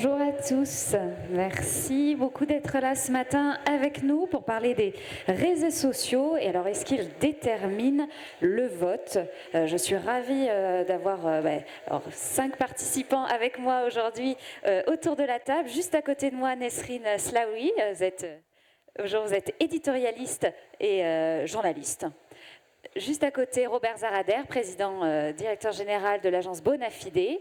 Bonjour à tous, merci beaucoup d'être là ce matin avec nous pour parler des réseaux sociaux. Et alors, est-ce qu'ils déterminent le vote? Je suis ravie d'avoir 5 participants avec moi aujourd'hui autour de la table. Juste à côté de moi, Nesrine Slaoui, vous êtes éditorialiste et journaliste. Juste à côté, Robert Zarader, président directeur général de l'agence Bonafide.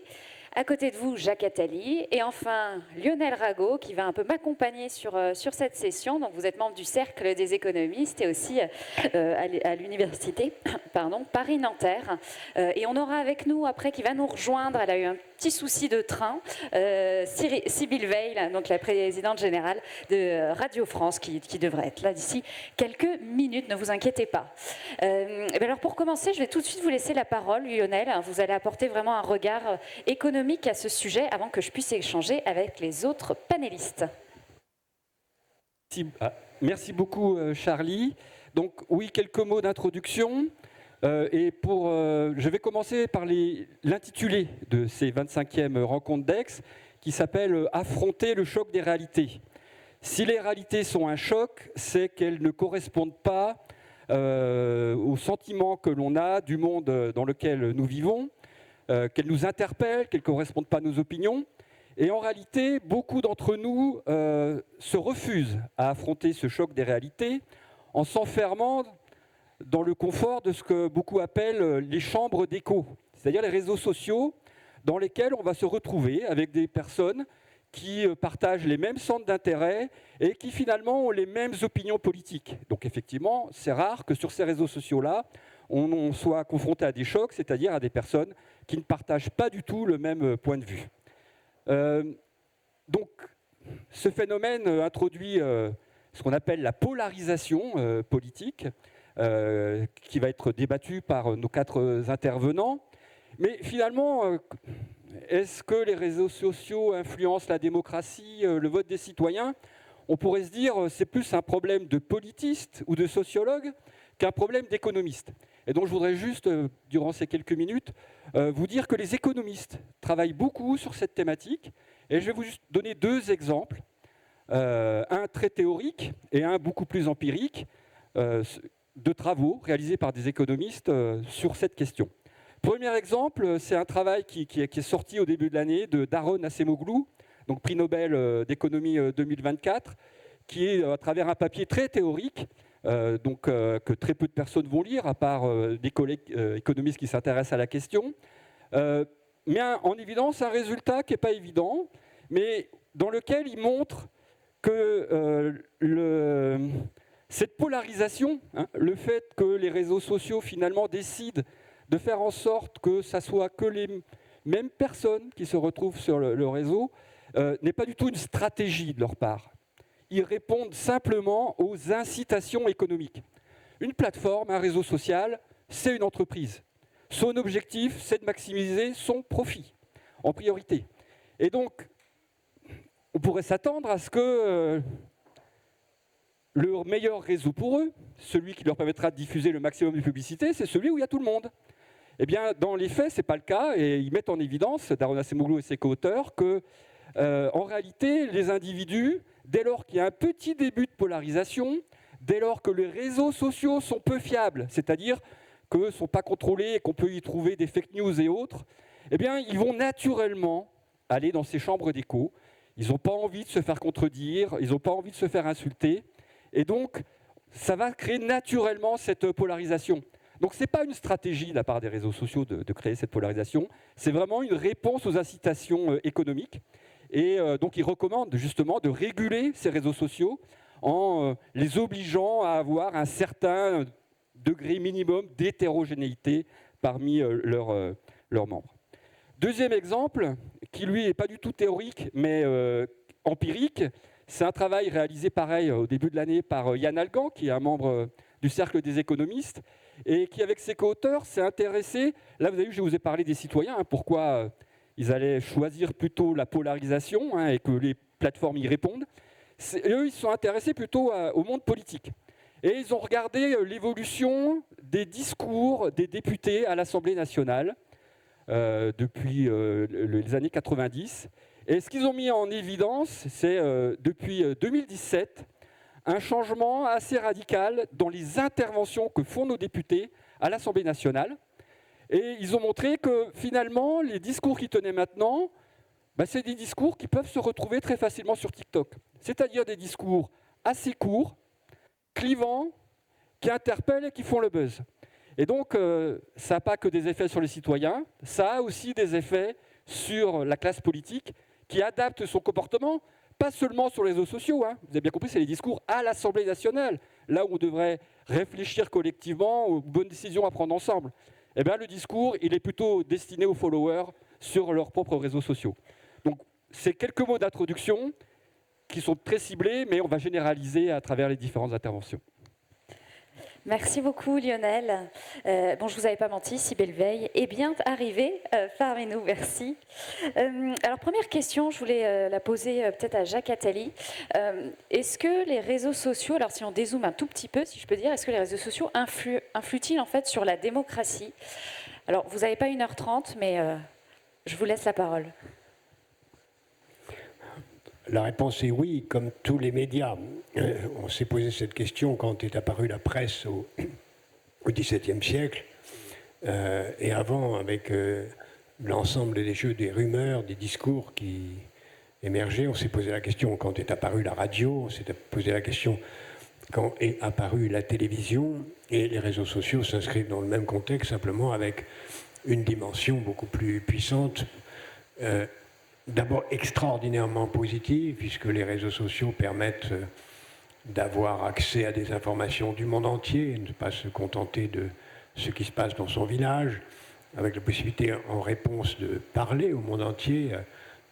À côté de vous, Jacques Attali. Et enfin, Lionel Rago, qui va un peu m'accompagner sur cette session. Donc, vous êtes membre du Cercle des économistes et aussi à l'université Paris-Nanterre. Et on aura avec nous, après, qui va nous rejoindre, elle a eu un petit souci de train, Sybille Veil, donc la présidente générale de Radio France, qui devrait être là d'ici quelques minutes, ne vous inquiétez pas. Alors, pour commencer, je vais tout de suite vous laisser la parole, Lionel. Vous allez apporter vraiment un regard économique à ce sujet avant que je puisse échanger avec les autres panélistes. Merci beaucoup Charlie. Donc oui, quelques mots d'introduction. Je vais commencer par l'intitulé de ces 25e rencontres d'Aix qui s'appelle « Affronter le choc des réalités ». Si les réalités sont un choc, c'est qu'elles ne correspondent pas au sentiment que l'on a du monde dans lequel nous vivons, qu'elles nous interpellent, qu'elles ne correspondent pas à nos opinions. Et en réalité, beaucoup d'entre nous se refusent à affronter ce choc des réalités en s'enfermant dans le confort de ce que beaucoup appellent les chambres d'écho, c'est-à-dire les réseaux sociaux dans lesquels on va se retrouver avec des personnes qui partagent les mêmes centres d'intérêt et qui finalement ont les mêmes opinions politiques. Donc effectivement, c'est rare que sur ces réseaux sociaux-là, on soit confronté à des chocs, c'est-à-dire à des personnes qui ne partagent pas du tout le même point de vue. Donc, ce phénomène introduit ce qu'on appelle la polarisation politique, qui va être débattue par nos 4 intervenants. Mais finalement, est-ce que les réseaux sociaux influencent la démocratie, le vote des citoyens? On pourrait se dire que c'est plus un problème de politistes ou de sociologues qu'un problème d'économistes. Et donc je voudrais juste, durant ces quelques minutes, vous dire que les économistes travaillent beaucoup sur cette thématique. Et je vais vous juste donner 2 exemples, un très théorique et un beaucoup plus empirique, de travaux réalisés par des économistes sur cette question. Premier exemple, c'est un travail qui est sorti au début de l'année de Daron Acemoglu, donc prix Nobel d'économie 2024, qui est à travers un papier très théorique, que très peu de personnes vont lire, à part des collègues économistes qui s'intéressent à la question, met en évidence un résultat qui n'est pas évident, mais dans lequel il montre que cette polarisation, le fait que les réseaux sociaux finalement décident de faire en sorte que ça soit que les mêmes personnes qui se retrouvent sur le réseau, n'est pas du tout une stratégie de leur part. Ils répondent simplement aux incitations économiques. Une plateforme, un réseau social, c'est une entreprise. Son objectif, c'est de maximiser son profit en priorité. Et donc, on pourrait s'attendre à ce que le meilleur réseau pour eux, celui qui leur permettra de diffuser le maximum de publicité, c'est celui où il y a tout le monde. Eh bien, dans les faits, ce n'est pas le cas, et ils mettent en évidence, Daron Acemoglu et ses co-auteurs, que en réalité, les individus, dès lors qu'il y a un petit début de polarisation, dès lors que les réseaux sociaux sont peu fiables, c'est-à-dire qu'ils ne sont pas contrôlés et qu'on peut y trouver des fake news et autres, eh bien, ils vont naturellement aller dans ces chambres d'écho. Ils n'ont pas envie de se faire contredire, ils n'ont pas envie de se faire insulter, et donc, ça va créer naturellement cette polarisation. Donc, ce n'est pas une stratégie de la part des réseaux sociaux de créer cette polarisation, c'est vraiment une réponse aux incitations économiques. Et donc, ils recommandent justement de réguler ces réseaux sociaux en les obligeant à avoir un certain degré minimum d'hétérogénéité parmi leurs membres. Deuxième exemple, qui lui n'est pas du tout théorique, mais empirique, c'est un travail réalisé pareil au début de l'année par Yann Algan, qui est un membre du Cercle des économistes, et qui, avec ses co-auteurs, s'est intéressé, là vous avez vu, je vous ai parlé des citoyens, pourquoi ils allaient choisir plutôt la polarisation et que les plateformes y répondent. Eux, ils se sont intéressés plutôt au monde politique. Et ils ont regardé l'évolution des discours des députés à l'Assemblée nationale depuis les années 90. Et ce qu'ils ont mis en évidence, c'est depuis 2017, un changement assez radical dans les interventions que font nos députés à l'Assemblée nationale. Et ils ont montré que finalement, les discours qu'ils tenaient maintenant, c'est des discours qui peuvent se retrouver très facilement sur TikTok. C'est-à-dire des discours assez courts, clivants, qui interpellent et qui font le buzz. Et donc, ça n'a pas que des effets sur les citoyens, ça a aussi des effets sur la classe politique qui adapte son comportement, pas seulement sur les réseaux sociaux. Vous avez bien compris, c'est les discours à l'Assemblée nationale, là où on devrait réfléchir collectivement aux bonnes décisions à prendre ensemble. Eh bien, le discours, il est plutôt destiné aux followers sur leurs propres réseaux sociaux. Donc, c'est quelques mots d'introduction qui sont très ciblés, mais on va généraliser à travers les différentes interventions. Merci beaucoup Lionel. Je ne vous avais pas menti, Cybèle Veil est bien arrivée parmi nous, merci. Alors première question, je voulais la poser peut-être à Jacques Attali. Est-ce que les réseaux sociaux, alors si on dézoome un tout petit peu, si je peux dire, est-ce que les réseaux sociaux influent-ils en fait sur la démocratie? Alors vous n'avez pas 1h30, mais je vous laisse la parole. La réponse est oui, comme tous les médias. On s'est posé cette question quand est apparue la presse au XVIIe siècle, et avant, avec l'ensemble des jeux, des rumeurs, des discours qui émergeaient. On s'est posé la question quand est apparue la radio, on s'est posé la question quand est apparue la télévision, et les réseaux sociaux s'inscrivent dans le même contexte, simplement avec une dimension beaucoup plus puissante. D'abord extraordinairement positive, puisque les réseaux sociaux permettent d'avoir accès à des informations du monde entier, et ne pas se contenter de ce qui se passe dans son village, avec la possibilité en réponse de parler au monde entier,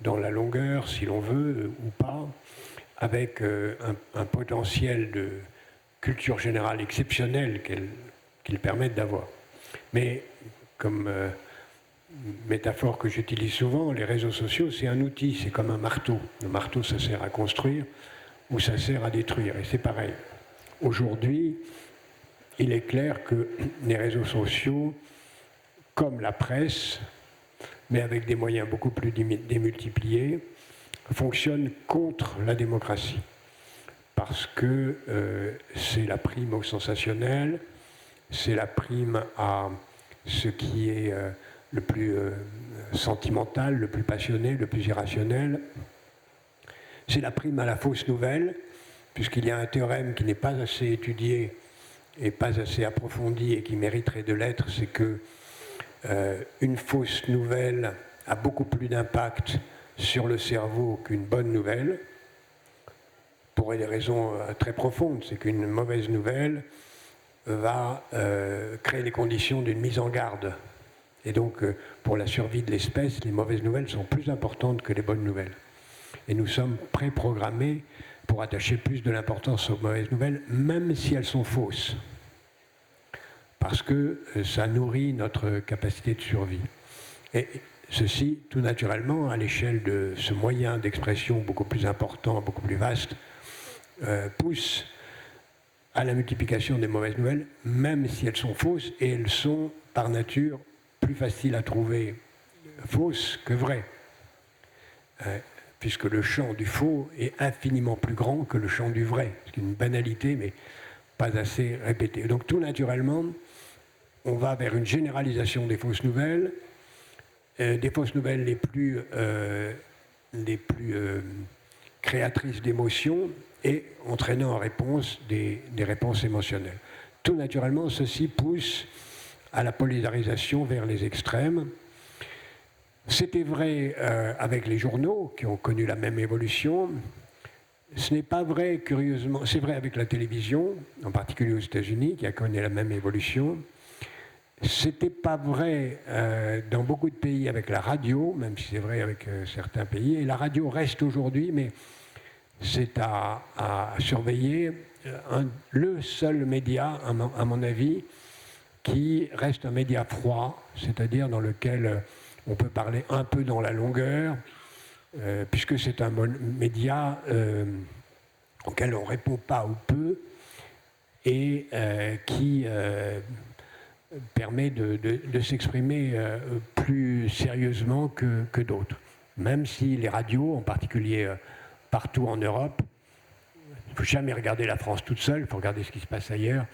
dans la longueur, si l'on veut, ou pas, avec un potentiel de culture générale exceptionnel qu'ils permettent d'avoir. Mais comme métaphore que j'utilise souvent, les réseaux sociaux, c'est un outil, c'est comme un marteau. Le marteau, ça sert à construire ou ça sert à détruire, et c'est pareil. Aujourd'hui, il est clair que les réseaux sociaux, comme la presse, mais avec des moyens beaucoup plus démultipliés, fonctionnent contre la démocratie. Parce que c'est la prime au sensationnel, c'est la prime à ce qui est le plus sentimental, le plus passionné, le plus irrationnel. C'est la prime à la fausse nouvelle, puisqu'il y a un théorème qui n'est pas assez étudié et pas assez approfondi et qui mériterait de l'être, c'est que une fausse nouvelle a beaucoup plus d'impact sur le cerveau qu'une bonne nouvelle, pour des raisons très profondes. C'est qu'une mauvaise nouvelle va créer les conditions d'une mise en garde. Et donc, pour la survie de l'espèce, les mauvaises nouvelles sont plus importantes que les bonnes nouvelles. Et nous sommes préprogrammés pour attacher plus de l'importance aux mauvaises nouvelles, même si elles sont fausses. Parce que ça nourrit notre capacité de survie. Et ceci, tout naturellement, à l'échelle de ce moyen d'expression beaucoup plus important, beaucoup plus vaste, pousse à la multiplication des mauvaises nouvelles, même si elles sont fausses, et elles sont, par nature, plus faciles à trouver fausses que vraies. Puisque le champ du faux est infiniment plus grand que le champ du vrai. C'est une banalité, mais pas assez répétée. Donc tout naturellement, on va vers une généralisation des fausses nouvelles, des fausses nouvelles les plus créatrices d'émotions et entraînant en réponse des réponses émotionnelles. Tout naturellement, ceci pousse à la polarisation vers les extrêmes. C'était vrai avec les journaux qui ont connu la même évolution. Ce n'est pas vrai, curieusement, c'est vrai avec la télévision, en particulier aux États-Unis, qui a connu la même évolution. C'était pas vrai dans beaucoup de pays avec la radio, même si c'est vrai avec certains pays. Et la radio reste aujourd'hui, mais c'est à surveiller, le seul média, à mon avis, qui reste un média froid, c'est-à-dire dans lequel on peut parler un peu dans la longueur, puisque c'est un média auquel on ne répond pas ou peu, et qui permet de s'exprimer plus sérieusement que d'autres. même si les radios, en particulier partout en Europe, il ne faut jamais regarder la France toute seule, il faut regarder ce qui se passe ailleurs,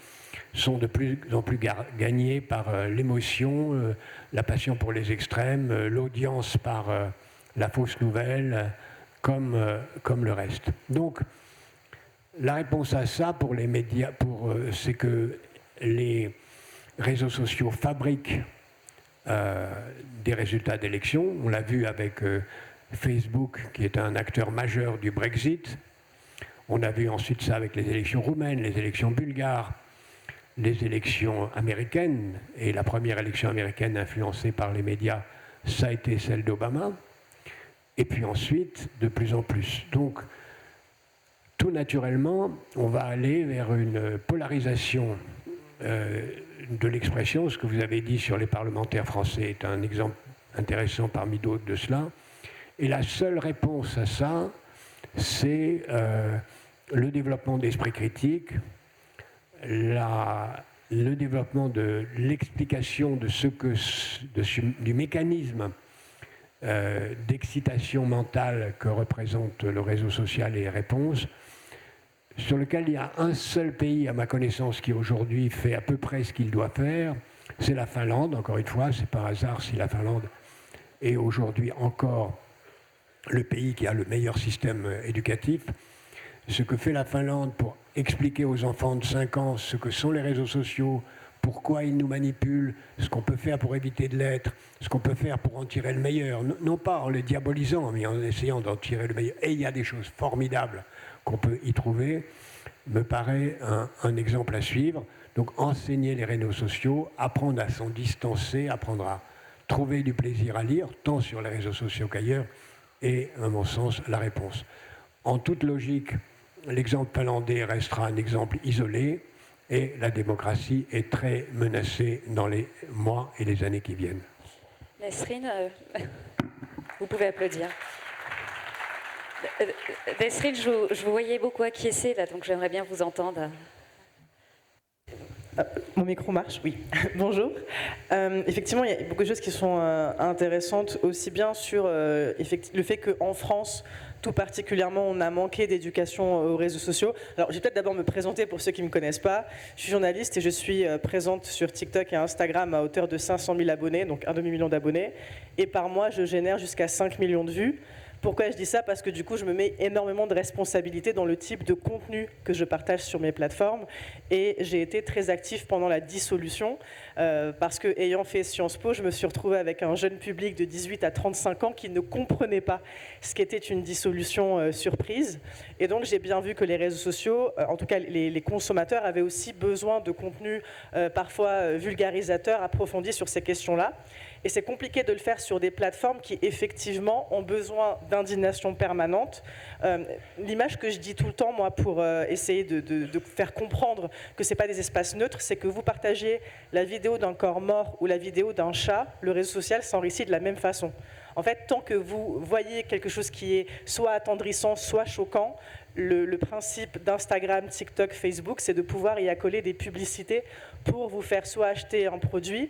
sont de plus en plus gagnés par l'émotion, la passion pour les extrêmes, l'audience par la fausse nouvelle, comme le reste. Donc, la réponse à ça pour les médias, c'est que les réseaux sociaux fabriquent des résultats d'élections. On l'a vu avec Facebook, qui est un acteur majeur du Brexit. On a vu ensuite ça avec les élections roumaines, les élections bulgares, les élections américaines. Et la première élection américaine influencée par les médias, ça a été celle d'Obama. Et puis ensuite, de plus en plus. Donc, tout naturellement, on va aller vers une polarisation de l'expression. Ce que vous avez dit sur les parlementaires français est un exemple intéressant parmi d'autres de cela. Et la seule réponse à ça, c'est le développement d'esprit critique, le développement de l'explication de du mécanisme d'excitation mentale que représente le réseau social et les réponses, sur lequel il y a un seul pays, à ma connaissance, qui aujourd'hui fait à peu près ce qu'il doit faire, c'est la Finlande. Encore une fois, c'est par hasard si la Finlande est aujourd'hui encore le pays qui a le meilleur système éducatif. Ce que fait la Finlande pour expliquer aux enfants de 5 ans ce que sont les réseaux sociaux, pourquoi ils nous manipulent, ce qu'on peut faire pour éviter de l'être, ce qu'on peut faire pour en tirer le meilleur, non pas en les diabolisant, mais en essayant d'en tirer le meilleur. Et il y a des choses formidables qu'on peut y trouver, me paraît un exemple à suivre. Donc enseigner les réseaux sociaux, apprendre à s'en distancer, apprendre à trouver du plaisir à lire, tant sur les réseaux sociaux qu'ailleurs, est, à mon sens, la réponse. En toute logique, l'exemple finlandais restera un exemple isolé, et la démocratie est très menacée dans les mois et les années qui viennent. Nesrine, vous pouvez applaudir. Nesrine, je vous voyais beaucoup acquiescer là, donc j'aimerais bien vous entendre. Mon micro marche, oui. Bonjour. Effectivement, il y a beaucoup de choses qui sont intéressantes, aussi bien sur le fait qu'en France, tout particulièrement, on a manqué d'éducation aux réseaux sociaux. Alors, je vais peut-être d'abord me présenter pour ceux qui ne me connaissent pas. Je suis journaliste et je suis présente sur TikTok et Instagram à hauteur de 500 000 abonnés, donc un demi-million d'abonnés. Et par mois, je génère jusqu'à 5 millions de vues. Pourquoi je dis ça? Parce que du coup, je me mets énormément de responsabilités dans le type de contenu que je partage sur mes plateformes. Et j'ai été très actif pendant la dissolution, parce que, ayant fait Sciences Po, je me suis retrouvée avec un jeune public de 18 à 35 ans qui ne comprenait pas ce qu'était une dissolution surprise. Et donc, j'ai bien vu que les réseaux sociaux, en tout cas les consommateurs, avaient aussi besoin de contenu parfois vulgarisateur, approfondi sur ces questions-là. Et c'est compliqué de le faire sur des plateformes qui, effectivement, ont besoin d'indignation permanente. L'image que je dis tout le temps, moi, pour essayer de faire comprendre que ce n'est pas des espaces neutres, c'est que vous partagez la vidéo d'un corps mort ou la vidéo d'un chat, le réseau social s'enrichit de la même façon. En fait, tant que vous voyez quelque chose qui est soit attendrissant, soit choquant, le principe d'Instagram, TikTok, Facebook, c'est de pouvoir y accoler des publicités pour vous faire soit acheter un produit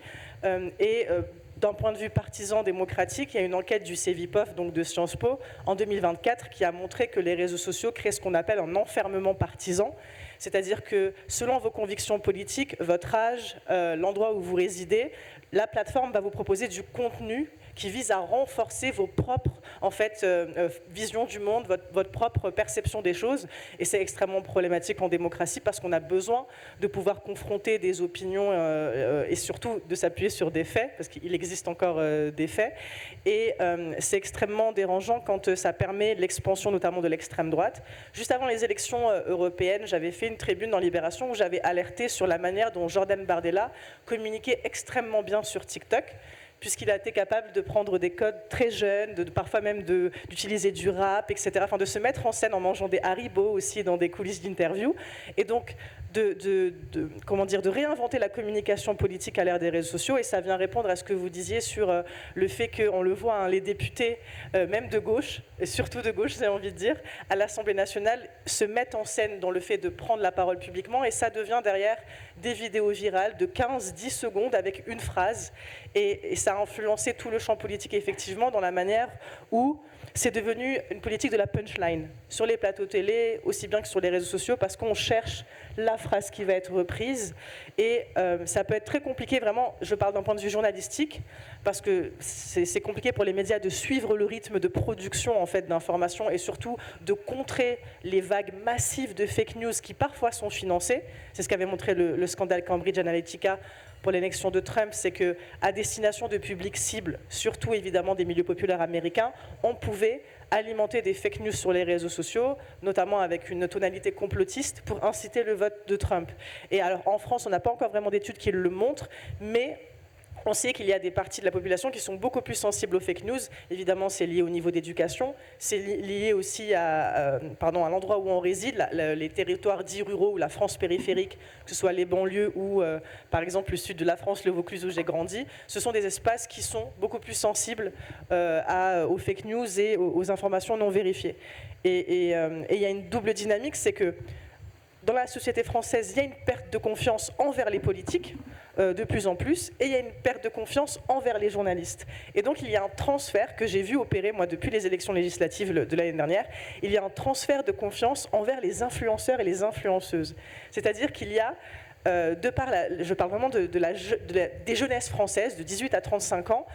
d'un point de vue partisan démocratique, il y a une enquête du CEVIPOF, donc de Sciences Po, en 2024, qui a montré que les réseaux sociaux créent ce qu'on appelle un enfermement partisan. C'est-à-dire que selon vos convictions politiques, votre âge, l'endroit où vous résidez, la plateforme va vous proposer du contenu qui vise à renforcer vos propres visions du monde, votre propre perception des choses. Et c'est extrêmement problématique en démocratie parce qu'on a besoin de pouvoir confronter des opinions et surtout de s'appuyer sur des faits, parce qu'il existe encore des faits. Et c'est extrêmement dérangeant quand ça permet l'expansion notamment de l'extrême droite. Juste avant les élections européennes, j'avais fait une tribune dans Libération où j'avais alerté sur la manière dont Jordan Bardella communiquait extrêmement bien sur TikTok, puisqu'il a été capable de prendre des codes très jeunes, parfois même d'utiliser du rap, etc. Enfin, de se mettre en scène en mangeant des Haribo aussi dans des coulisses d'interview. Et donc, de réinventer la communication politique à l'ère des réseaux sociaux. Et ça vient répondre à ce que vous disiez sur le fait qu'on le voit, hein, les députés, même de gauche, et surtout de gauche, j'ai envie de dire, à l'Assemblée nationale, se mettent en scène dans le fait de prendre la parole publiquement. Et ça devient derrière des vidéos virales de 15-10 secondes avec une phrase. Et ça a influencé tout le champ politique, effectivement, dans la manière où c'est devenu une politique de la punchline, sur les plateaux télé, aussi bien que sur les réseaux sociaux, parce qu'on cherche la phrase qui va être reprise. Et ça peut être très compliqué, vraiment, je parle d'un point de vue journalistique, parce que c'est compliqué pour les médias de suivre le rythme de production en fait, d'informations et surtout de contrer les vagues massives de fake news qui parfois sont financées. C'est ce qu'avait montré le scandale Cambridge Analytica pour l'élection de Trump, c'est qu'à destination de publics cibles, surtout évidemment des milieux populaires américains, on pouvait alimenter des fake news sur les réseaux sociaux, notamment avec une tonalité complotiste pour inciter le vote de Trump. Et alors en France, on n'a pas encore vraiment d'études qui le montrent, mais on sait qu'il y a des parties de la population qui sont beaucoup plus sensibles aux fake news. Évidemment, c'est lié au niveau d'éducation. C'est lié aussi à l'endroit où on réside, les territoires dits ruraux ou la France périphérique, que ce soit les banlieues ou, par exemple, le sud de la France, le Vaucluse où j'ai grandi. Ce sont des espaces qui sont beaucoup plus sensibles aux fake news et aux informations non vérifiées. Et il y a une double dynamique, c'est que dans la société française, il y a une perte de confiance envers les politiques, de plus en plus, et il y a une perte de confiance envers les journalistes. Et donc il y a un transfert que j'ai vu opérer, moi, depuis les élections législatives de l'année dernière, il y a un transfert de confiance envers les influenceurs et les influenceuses. C'est-à-dire qu'il y a, je parle vraiment des jeunesses françaises de 18 à 35 ans,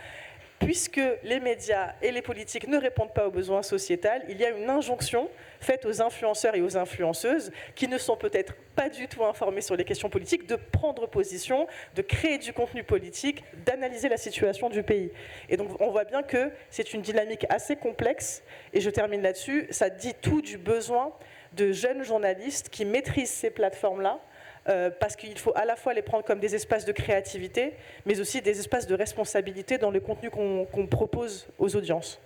puisque les médias et les politiques ne répondent pas aux besoins sociétaux, il y a une injonction faite aux influenceurs et aux influenceuses qui ne sont peut-être pas du tout informés sur les questions politiques, de prendre position, de créer du contenu politique, d'analyser la situation du pays. Et donc on voit bien que c'est une dynamique assez complexe, et je termine là-dessus, ça dit tout du besoin de jeunes journalistes qui maîtrisent ces plateformes-là, parce qu'il faut à la fois les prendre comme des espaces de créativité, mais aussi des espaces de responsabilité dans le contenu qu'on propose aux audiences.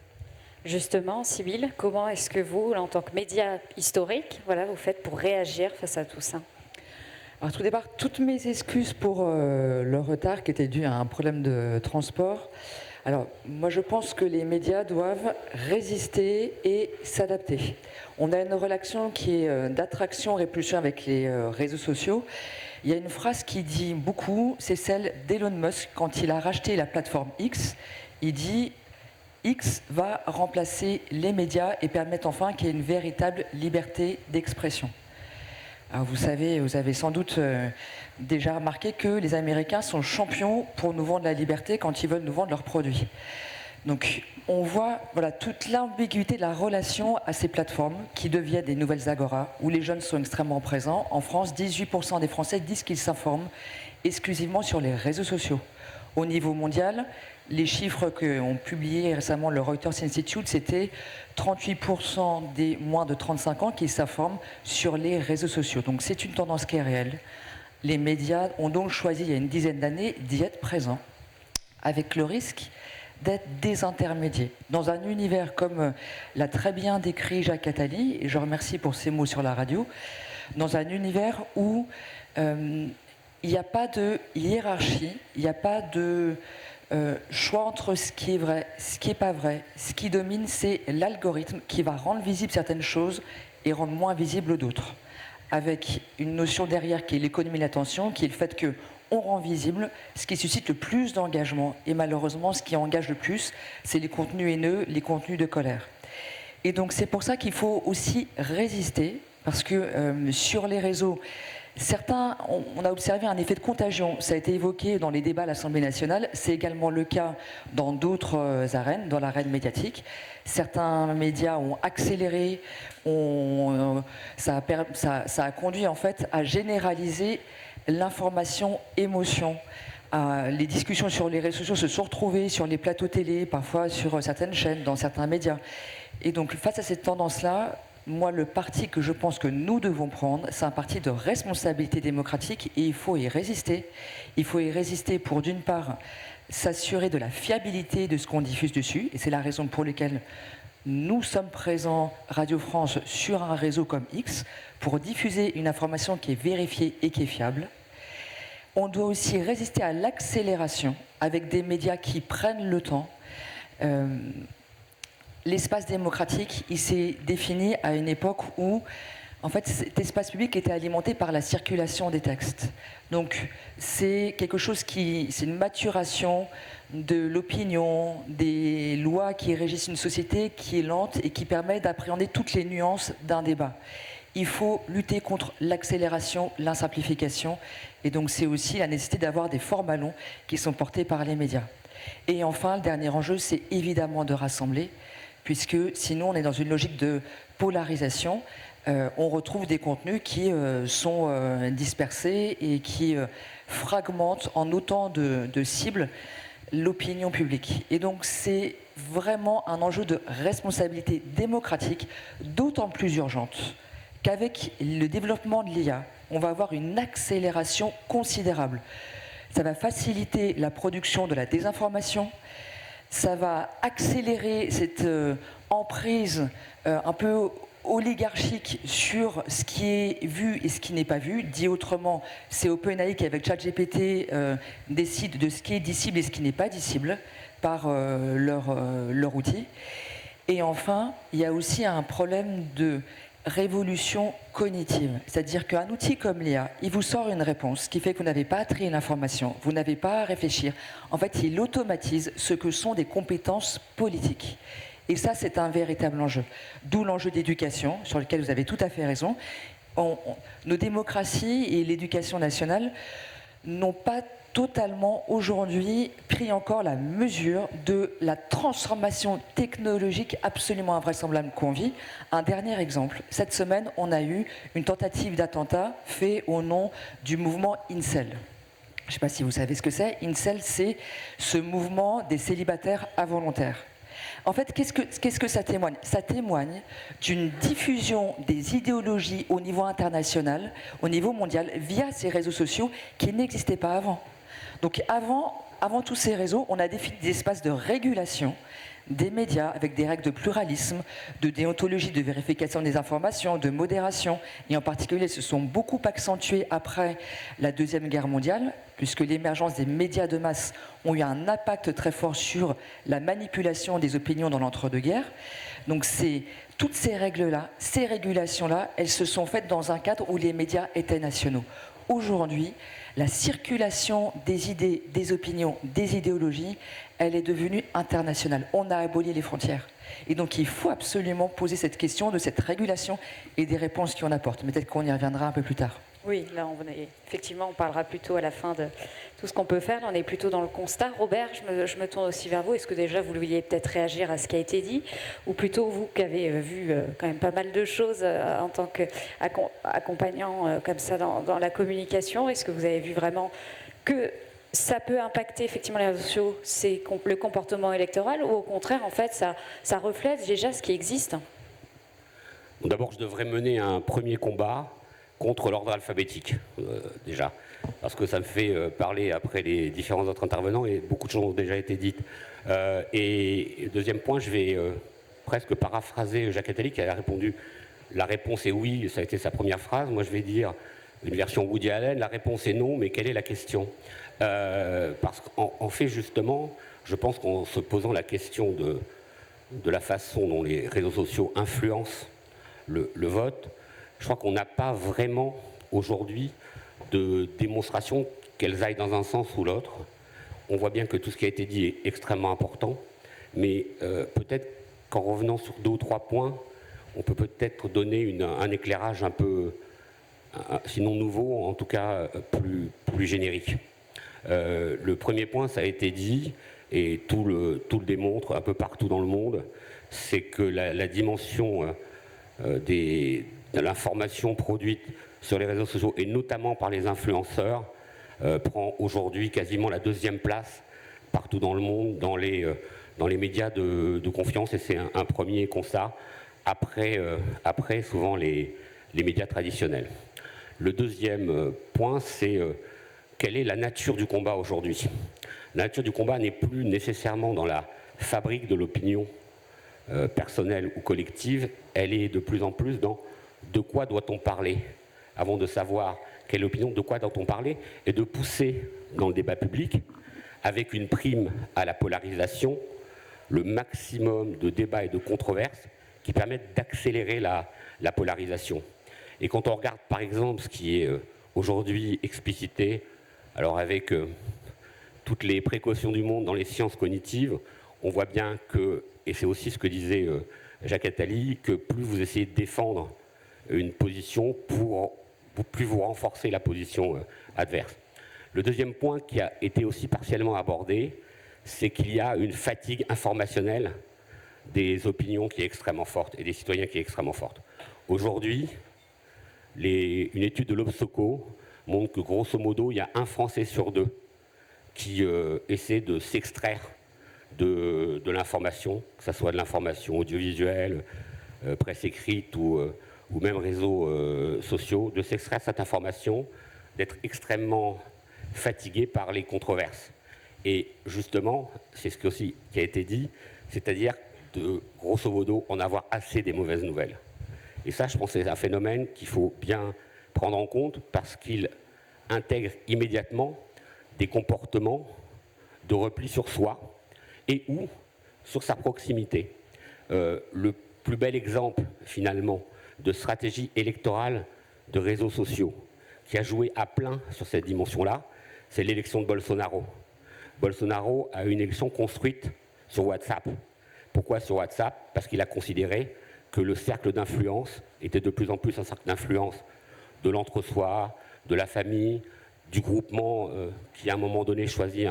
Justement, Sybille, comment est-ce que vous, en tant que média historique, vous faites pour réagir face à tout ça ? Alors tout d'abord, toutes mes excuses pour le retard qui était dû à un problème de transport. Alors, moi je pense que les médias doivent résister et s'adapter. On a une relation qui est d'attraction-répulsion avec les réseaux sociaux. Il y a une phrase qui dit beaucoup, c'est celle d'Elon Musk quand il a racheté la plateforme X. Il dit « X va remplacer les médias et permettre enfin qu'il y ait une véritable liberté d'expression ». Alors vous avez sans doute déjà remarqué que les Américains sont champions pour nous vendre la liberté quand ils veulent nous vendre leurs produits. Donc on voit toute l'ambiguïté de la relation à ces plateformes qui deviennent des nouvelles agoras, où les jeunes sont extrêmement présents. En France, 18% des Français disent qu'ils s'informent exclusivement sur les réseaux sociaux. Au niveau mondial, les chiffres qu'ont publié récemment le Reuters Institute, c'était 38% des moins de 35 ans qui s'informent sur les réseaux sociaux. Donc c'est une tendance qui est réelle. Les médias ont donc choisi il y a une dizaine d'années d'y être présents, avec le risque d'être désintermédiés. Dans un univers comme l'a très bien décrit Jacques Attali, et je remercie pour ses mots sur la radio, dans un univers où il n'y a pas de hiérarchie, il n'y a pas de choix entre ce qui est vrai, ce qui n'est pas vrai. Ce qui domine, c'est l'algorithme qui va rendre visibles certaines choses et rendre moins visibles d'autres. Avec une notion derrière qui est l'économie de l'attention, qui est le fait qu'on rend visible ce qui suscite le plus d'engagement. Et malheureusement, ce qui engage le plus, c'est les contenus haineux, les contenus de colère. Et donc c'est pour ça qu'il faut aussi résister, parce que sur les réseaux, certains, on a observé un effet de contagion. Ça a été évoqué dans les débats à l'Assemblée nationale. C'est également le cas dans d'autres arènes, dans l'arène médiatique. Certains médias ont accéléré, ça a conduit en fait à généraliser l'information émotion. Les discussions sur les réseaux sociaux se sont retrouvées sur les plateaux télé, parfois sur certaines chaînes, dans certains médias. Et donc face à cette tendance-là, moi, le parti que je pense que nous devons prendre, c'est un parti de responsabilité démocratique et il faut y résister. Il faut y résister pour, d'une part, s'assurer de la fiabilité de ce qu'on diffuse dessus. Et c'est la raison pour laquelle nous sommes présents, Radio France, sur un réseau comme X, pour diffuser une information qui est vérifiée et qui est fiable. On doit aussi résister à l'accélération avec des médias qui prennent le temps. L'espace démocratique, il s'est défini à une époque où En fait, cet espace public était alimenté par la circulation des textes. Donc, c'est quelque chose c'est une maturation de l'opinion, des lois qui régissent une société qui est lente et qui permet d'appréhender toutes les nuances d'un débat. Il faut lutter contre l'accélération, l'insimplification, et donc c'est aussi la nécessité d'avoir des formats longs qui sont portés par les médias. Et enfin, le dernier enjeu, c'est évidemment de rassembler, puisque sinon on est dans une logique de polarisation. On retrouve des contenus qui sont dispersés et qui fragmentent en autant de cibles l'opinion publique. Et donc c'est vraiment un enjeu de responsabilité démocratique, d'autant plus urgente qu'avec le développement de l'IA, on va avoir une accélération considérable. Ça va faciliter la production de la désinformation, ça va accélérer cette emprise un peu oligarchique sur ce qui est vu et ce qui n'est pas vu. Dit autrement, c'est OpenAI qui, avec ChatGPT, décide de ce qui est dissible et ce qui n'est pas dissible par leur outil. Et enfin, il y a aussi un problème de révolution cognitive. C'est-à-dire qu'un outil comme l'IA, il vous sort une réponse qui fait que vous n'avez pas à trier l'information, vous n'avez pas à réfléchir. En fait, il automatise ce que sont des compétences politiques. Et ça, c'est un véritable enjeu. D'où l'enjeu d'éducation, sur lequel vous avez tout à fait raison. Nos démocraties et l'éducation nationale n'ont pas totalement aujourd'hui pris encore la mesure de la transformation technologique absolument invraisemblable qu'on vit. Un dernier exemple. Cette semaine, on a eu une tentative d'attentat fait au nom du mouvement Incel. Je ne sais pas si vous savez ce que c'est. Incel, c'est ce mouvement des célibataires involontaires. En fait, qu'est-ce que ça témoigne ? Ça témoigne d'une diffusion des idéologies au niveau international, au niveau mondial, via ces réseaux sociaux qui n'existaient pas avant. Donc avant tous ces réseaux, on a défini des espaces de régulation des médias avec des règles de pluralisme, de déontologie, de vérification des informations, de modération. Et en particulier, se sont beaucoup accentués après la Deuxième Guerre mondiale, puisque l'émergence des médias de masse ont eu un impact très fort sur la manipulation des opinions dans l'entre-deux-guerres. Donc toutes ces règles-là, ces régulations-là, elles se sont faites dans un cadre où les médias étaient nationaux. Aujourd'hui, la circulation des idées, des opinions, des idéologies, elle est devenue internationale. On a aboli les frontières. Et donc il faut absolument poser cette question de cette régulation et des réponses qui en apportent. Mais peut-être qu'on y reviendra un peu plus tard. Oui, là, effectivement, on parlera plutôt à la fin de tout ce qu'on peut faire. Là, on est plutôt dans le constat. Robert, je me tourne aussi vers vous. Est-ce que déjà, vous vouliez peut-être réagir à ce qui a été dit ? Ou plutôt, vous qui avez vu quand même pas mal de choses en tant qu'accompagnant comme ça dans la communication, est-ce que vous avez vu vraiment que ça peut impacter effectivement les réseaux sociaux, c'est le comportement électoral, ou au contraire, en fait, ça reflète déjà ce qui existe ? D'abord, je devrais mener un premier combat contre l'ordre alphabétique, déjà, parce que ça me fait parler après les différents autres intervenants et beaucoup de choses ont déjà été dites. Et deuxième point, je vais presque paraphraser Jacques Attali qui a répondu « la réponse est oui », ça a été sa première phrase. Moi, je vais dire une version Woody Allen, la réponse est non, mais quelle est la question ? Parce qu'en fait, justement, je pense qu'en se posant la question de la façon dont les réseaux sociaux influencent le vote, je crois qu'on n'a pas vraiment aujourd'hui de démonstration qu'elles aillent dans un sens ou l'autre. On voit bien que tout ce qui a été dit est extrêmement important, mais peut-être qu'en revenant sur 2 ou 3 points, on peut peut-être donner un éclairage un peu, sinon nouveau, en tout cas plus générique. Le premier point, ça a été dit, et tout le démontre un peu partout dans le monde, c'est que la dimension de l'information produite sur les réseaux sociaux, et notamment par les influenceurs, prend aujourd'hui quasiment la 2e place partout dans le monde, dans les médias de confiance, et c'est un premier constat, après souvent les médias traditionnels. Le deuxième point, c'est quelle est la nature du combat aujourd'hui ? La nature du combat n'est plus nécessairement dans la fabrique de l'opinion personnelle ou collective, elle est de plus en plus dans de quoi doit-on parler ? Avant de savoir quelle opinion, de quoi doit-on parler, et de pousser dans le débat public, avec une prime à la polarisation, le maximum de débats et de controverses qui permettent d'accélérer la polarisation. Et quand on regarde par exemple ce qui est aujourd'hui explicité, alors avec toutes les précautions du monde dans les sciences cognitives, on voit bien que, et c'est aussi ce que disait Jacques Attali, que plus vous essayez de défendre une position, plus vous renforcez la position adverse. Le deuxième point qui a été aussi partiellement abordé, c'est qu'il y a une fatigue informationnelle des opinions qui est extrêmement forte et des citoyens qui est extrêmement forte. Aujourd'hui, une étude de l'Obsoco montre que grosso modo, il y a un Français sur deux qui essaie de s'extraire de l'information, que ce soit de l'information audiovisuelle, presse écrite ou même réseaux sociaux, de s'extraire de cette information, d'être extrêmement fatigué par les controverses. Et justement, c'est ce qui a été dit, c'est-à-dire de, grosso modo, en avoir assez des mauvaises nouvelles. Et ça, je pense que c'est un phénomène qu'il faut bien prendre en compte parce qu'il intègre immédiatement des comportements de repli sur soi et ou sur sa proximité. Le plus bel exemple, finalement, de stratégie électorale de réseaux sociaux qui a joué à plein sur cette dimension-là, c'est l'élection de Bolsonaro. Bolsonaro a une élection construite sur WhatsApp. Pourquoi sur WhatsApp? Parce qu'il a considéré que le cercle d'influence était de plus en plus un cercle d'influence de l'entre-soi, de la famille, du groupement qui à un moment donné choisit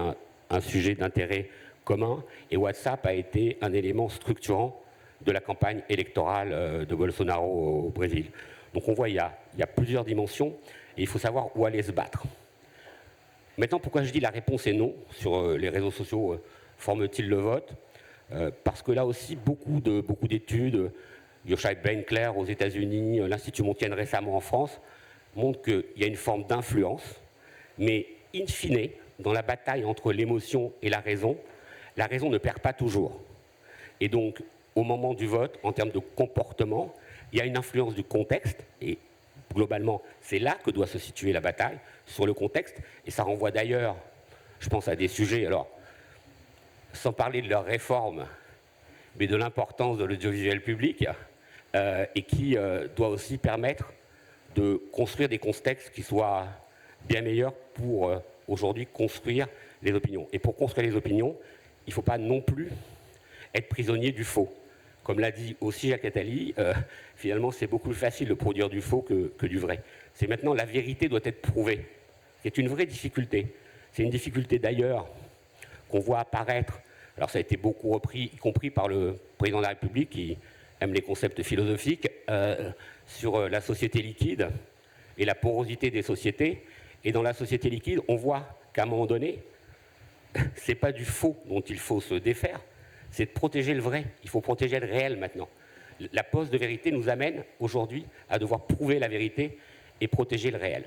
un sujet d'intérêt commun. Et WhatsApp a été un élément structurant de la campagne électorale de Bolsonaro au Brésil. Donc on voit il y a plusieurs dimensions et il faut savoir où aller se battre. Maintenant, pourquoi je dis la réponse est non sur les réseaux sociaux forment-ils le vote? Parce que là aussi, beaucoup d'études, Yochai Benkler aux États-Unis, l'Institut Montaigne récemment en France, montrent qu'il y a une forme d'influence, mais in fine, dans la bataille entre l'émotion et la raison ne perd pas toujours. Et donc, au moment du vote, en termes de comportement, il y a une influence du contexte, et globalement, c'est là que doit se situer la bataille, sur le contexte, et ça renvoie d'ailleurs, je pense, à des sujets, alors, sans parler de leur réforme, mais de l'importance de l'audiovisuel public, et qui doit aussi permettre de construire des contextes qui soient bien meilleurs pour aujourd'hui construire les opinions. Et pour construire les opinions, il ne faut pas non plus être prisonnier du faux. Comme l'a dit aussi Jacques Attali, finalement c'est beaucoup plus facile de produire du faux que du vrai. C'est maintenant la vérité doit être prouvée. C'est une vraie difficulté. C'est une difficulté d'ailleurs qu'on voit apparaître. Alors ça a été beaucoup repris, y compris par le président de la République qui aime les concepts philosophiques, sur la société liquide et la porosité des sociétés. Et dans la société liquide, on voit qu'à un moment donné, ce n'est pas du faux dont il faut se défaire, c'est de protéger le vrai. Il faut protéger le réel maintenant. La pose de vérité nous amène aujourd'hui à devoir prouver la vérité et protéger le réel.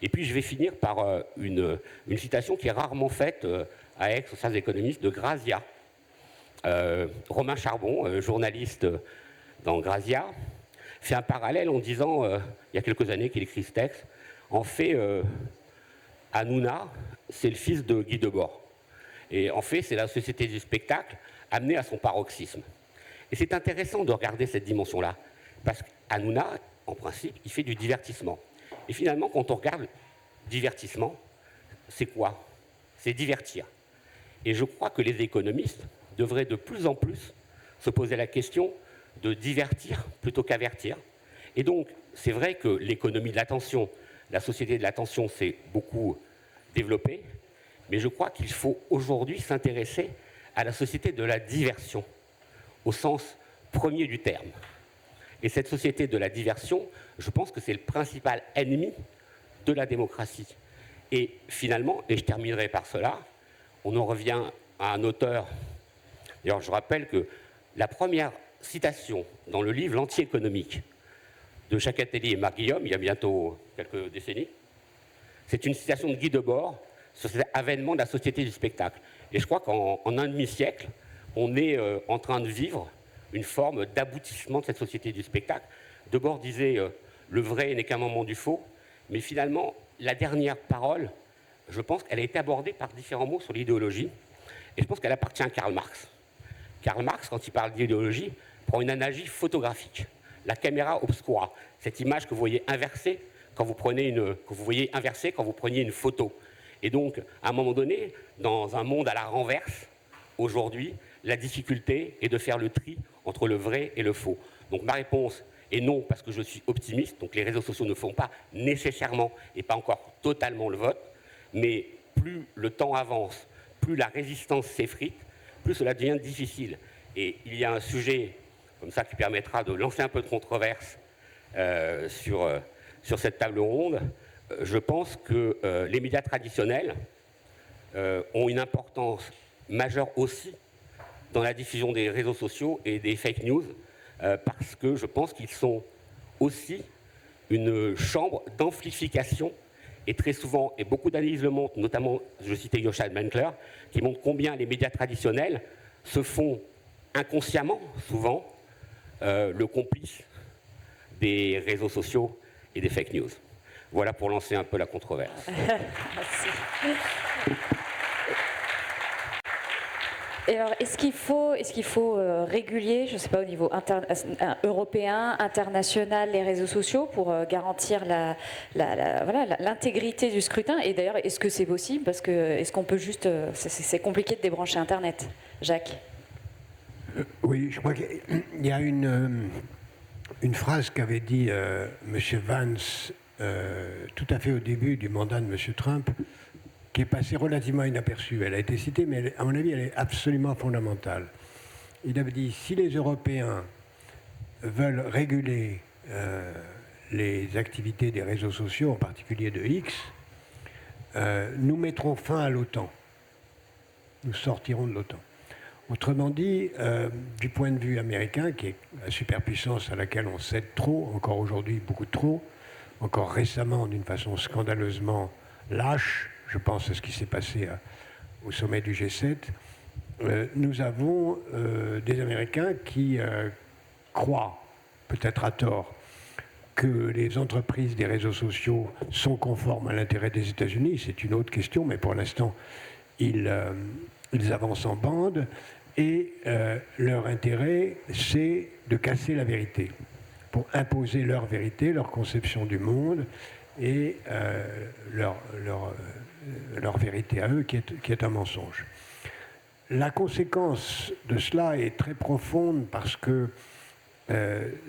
Et puis je vais finir par une citation qui est rarement faite à Aix, au sein des économistes, de Grazia. Romain Charbon, journaliste dans Grazia, fait un parallèle en disant, il y a quelques années qu'il écrit ce texte, en fait, Hanouna, c'est le fils de Guy Debord. Et en fait, c'est la société du spectacle amenée à son paroxysme. Et c'est intéressant de regarder cette dimension-là, parce qu'Hanouna, en principe, il fait du divertissement. Et finalement, quand on regarde divertissement, c'est quoi? C'est divertir. Et je crois que les économistes devraient de plus en plus se poser la question de divertir plutôt qu'avertir. Et donc, c'est vrai que l'économie de l'attention, la société de l'attention s'est beaucoup développée, mais je crois qu'il faut aujourd'hui s'intéresser à la société de la diversion, au sens premier du terme. Et cette société de la diversion, je pense que c'est le principal ennemi de la démocratie. Et finalement, et je terminerai par cela, on en revient à un auteur. D'ailleurs, je rappelle que la première citation dans le livre L'Anti-économique de Jacques Attali et Marc Guillaume, il y a bientôt quelques décennies, c'est une citation de Guy Debord sur cet avènement de la société du spectacle. Et je crois qu'en un demi-siècle, on est en train de vivre une forme d'aboutissement de cette société du spectacle. Debord disait le vrai n'est qu'un moment du faux, mais finalement, la dernière parole, je pense qu'elle a été abordée par différents mots sur l'idéologie, et je pense qu'elle appartient à Karl Marx. Karl Marx, quand il parle d'idéologie, prend une analogie photographique. la caméra obscura, cette image que vous voyez inversée quand vous preniez une photo. Et donc, à un moment donné, dans un monde à la renverse, aujourd'hui, la difficulté est de faire le tri entre le vrai et le faux. Donc ma réponse est non, parce que je suis optimiste, donc les réseaux sociaux ne font pas nécessairement et pas encore totalement le vote, mais plus le temps avance, plus la résistance s'effrite, plus cela devient difficile. Et il y a un sujet comme ça qui permettra de lancer un peu de controverse sur cette table ronde. Je pense que les médias traditionnels ont une importance majeure aussi dans la diffusion des réseaux sociaux et des fake news, parce que je pense qu'ils sont aussi une chambre d'amplification. Et très souvent, et beaucoup d'analyses le montrent, notamment, je citais Joshua Benkler, qui montrent combien les médias traditionnels se font inconsciemment, souvent, le complice des réseaux sociaux et des fake news. Voilà pour lancer un peu la controverse. Merci. Et alors, est-ce qu'il faut réguler, je ne sais pas, au niveau européen, international, les réseaux sociaux pour garantir l'intégrité du scrutin? Et d'ailleurs, est-ce que c'est possible? Parce que est-ce qu'on peut juste... c'est compliqué de débrancher Internet. Jacques? Oui, je crois qu'il y a une phrase qu'avait dit M. Vance tout à fait au début du mandat de M. Trump, qui est passée relativement inaperçue. Elle a été citée, mais à mon avis, elle est absolument fondamentale. Il avait dit, si les Européens veulent réguler les activités des réseaux sociaux, en particulier de X, nous mettrons fin à l'OTAN. Nous sortirons de l'OTAN. Autrement dit, du point de vue américain, qui est la superpuissance à laquelle on cède trop, encore aujourd'hui beaucoup trop, encore récemment d'une façon scandaleusement lâche, je pense à ce qui s'est passé au sommet du G7, nous avons des Américains qui croient, peut-être à tort, que les entreprises des réseaux sociaux sont conformes à l'intérêt des États-Unis. C'est une autre question, mais pour l'instant, ils avancent en bande et leur intérêt, c'est de casser la vérité, pour imposer leur vérité, leur conception du monde et leur vérité à eux qui est un mensonge. La conséquence de cela est très profonde parce que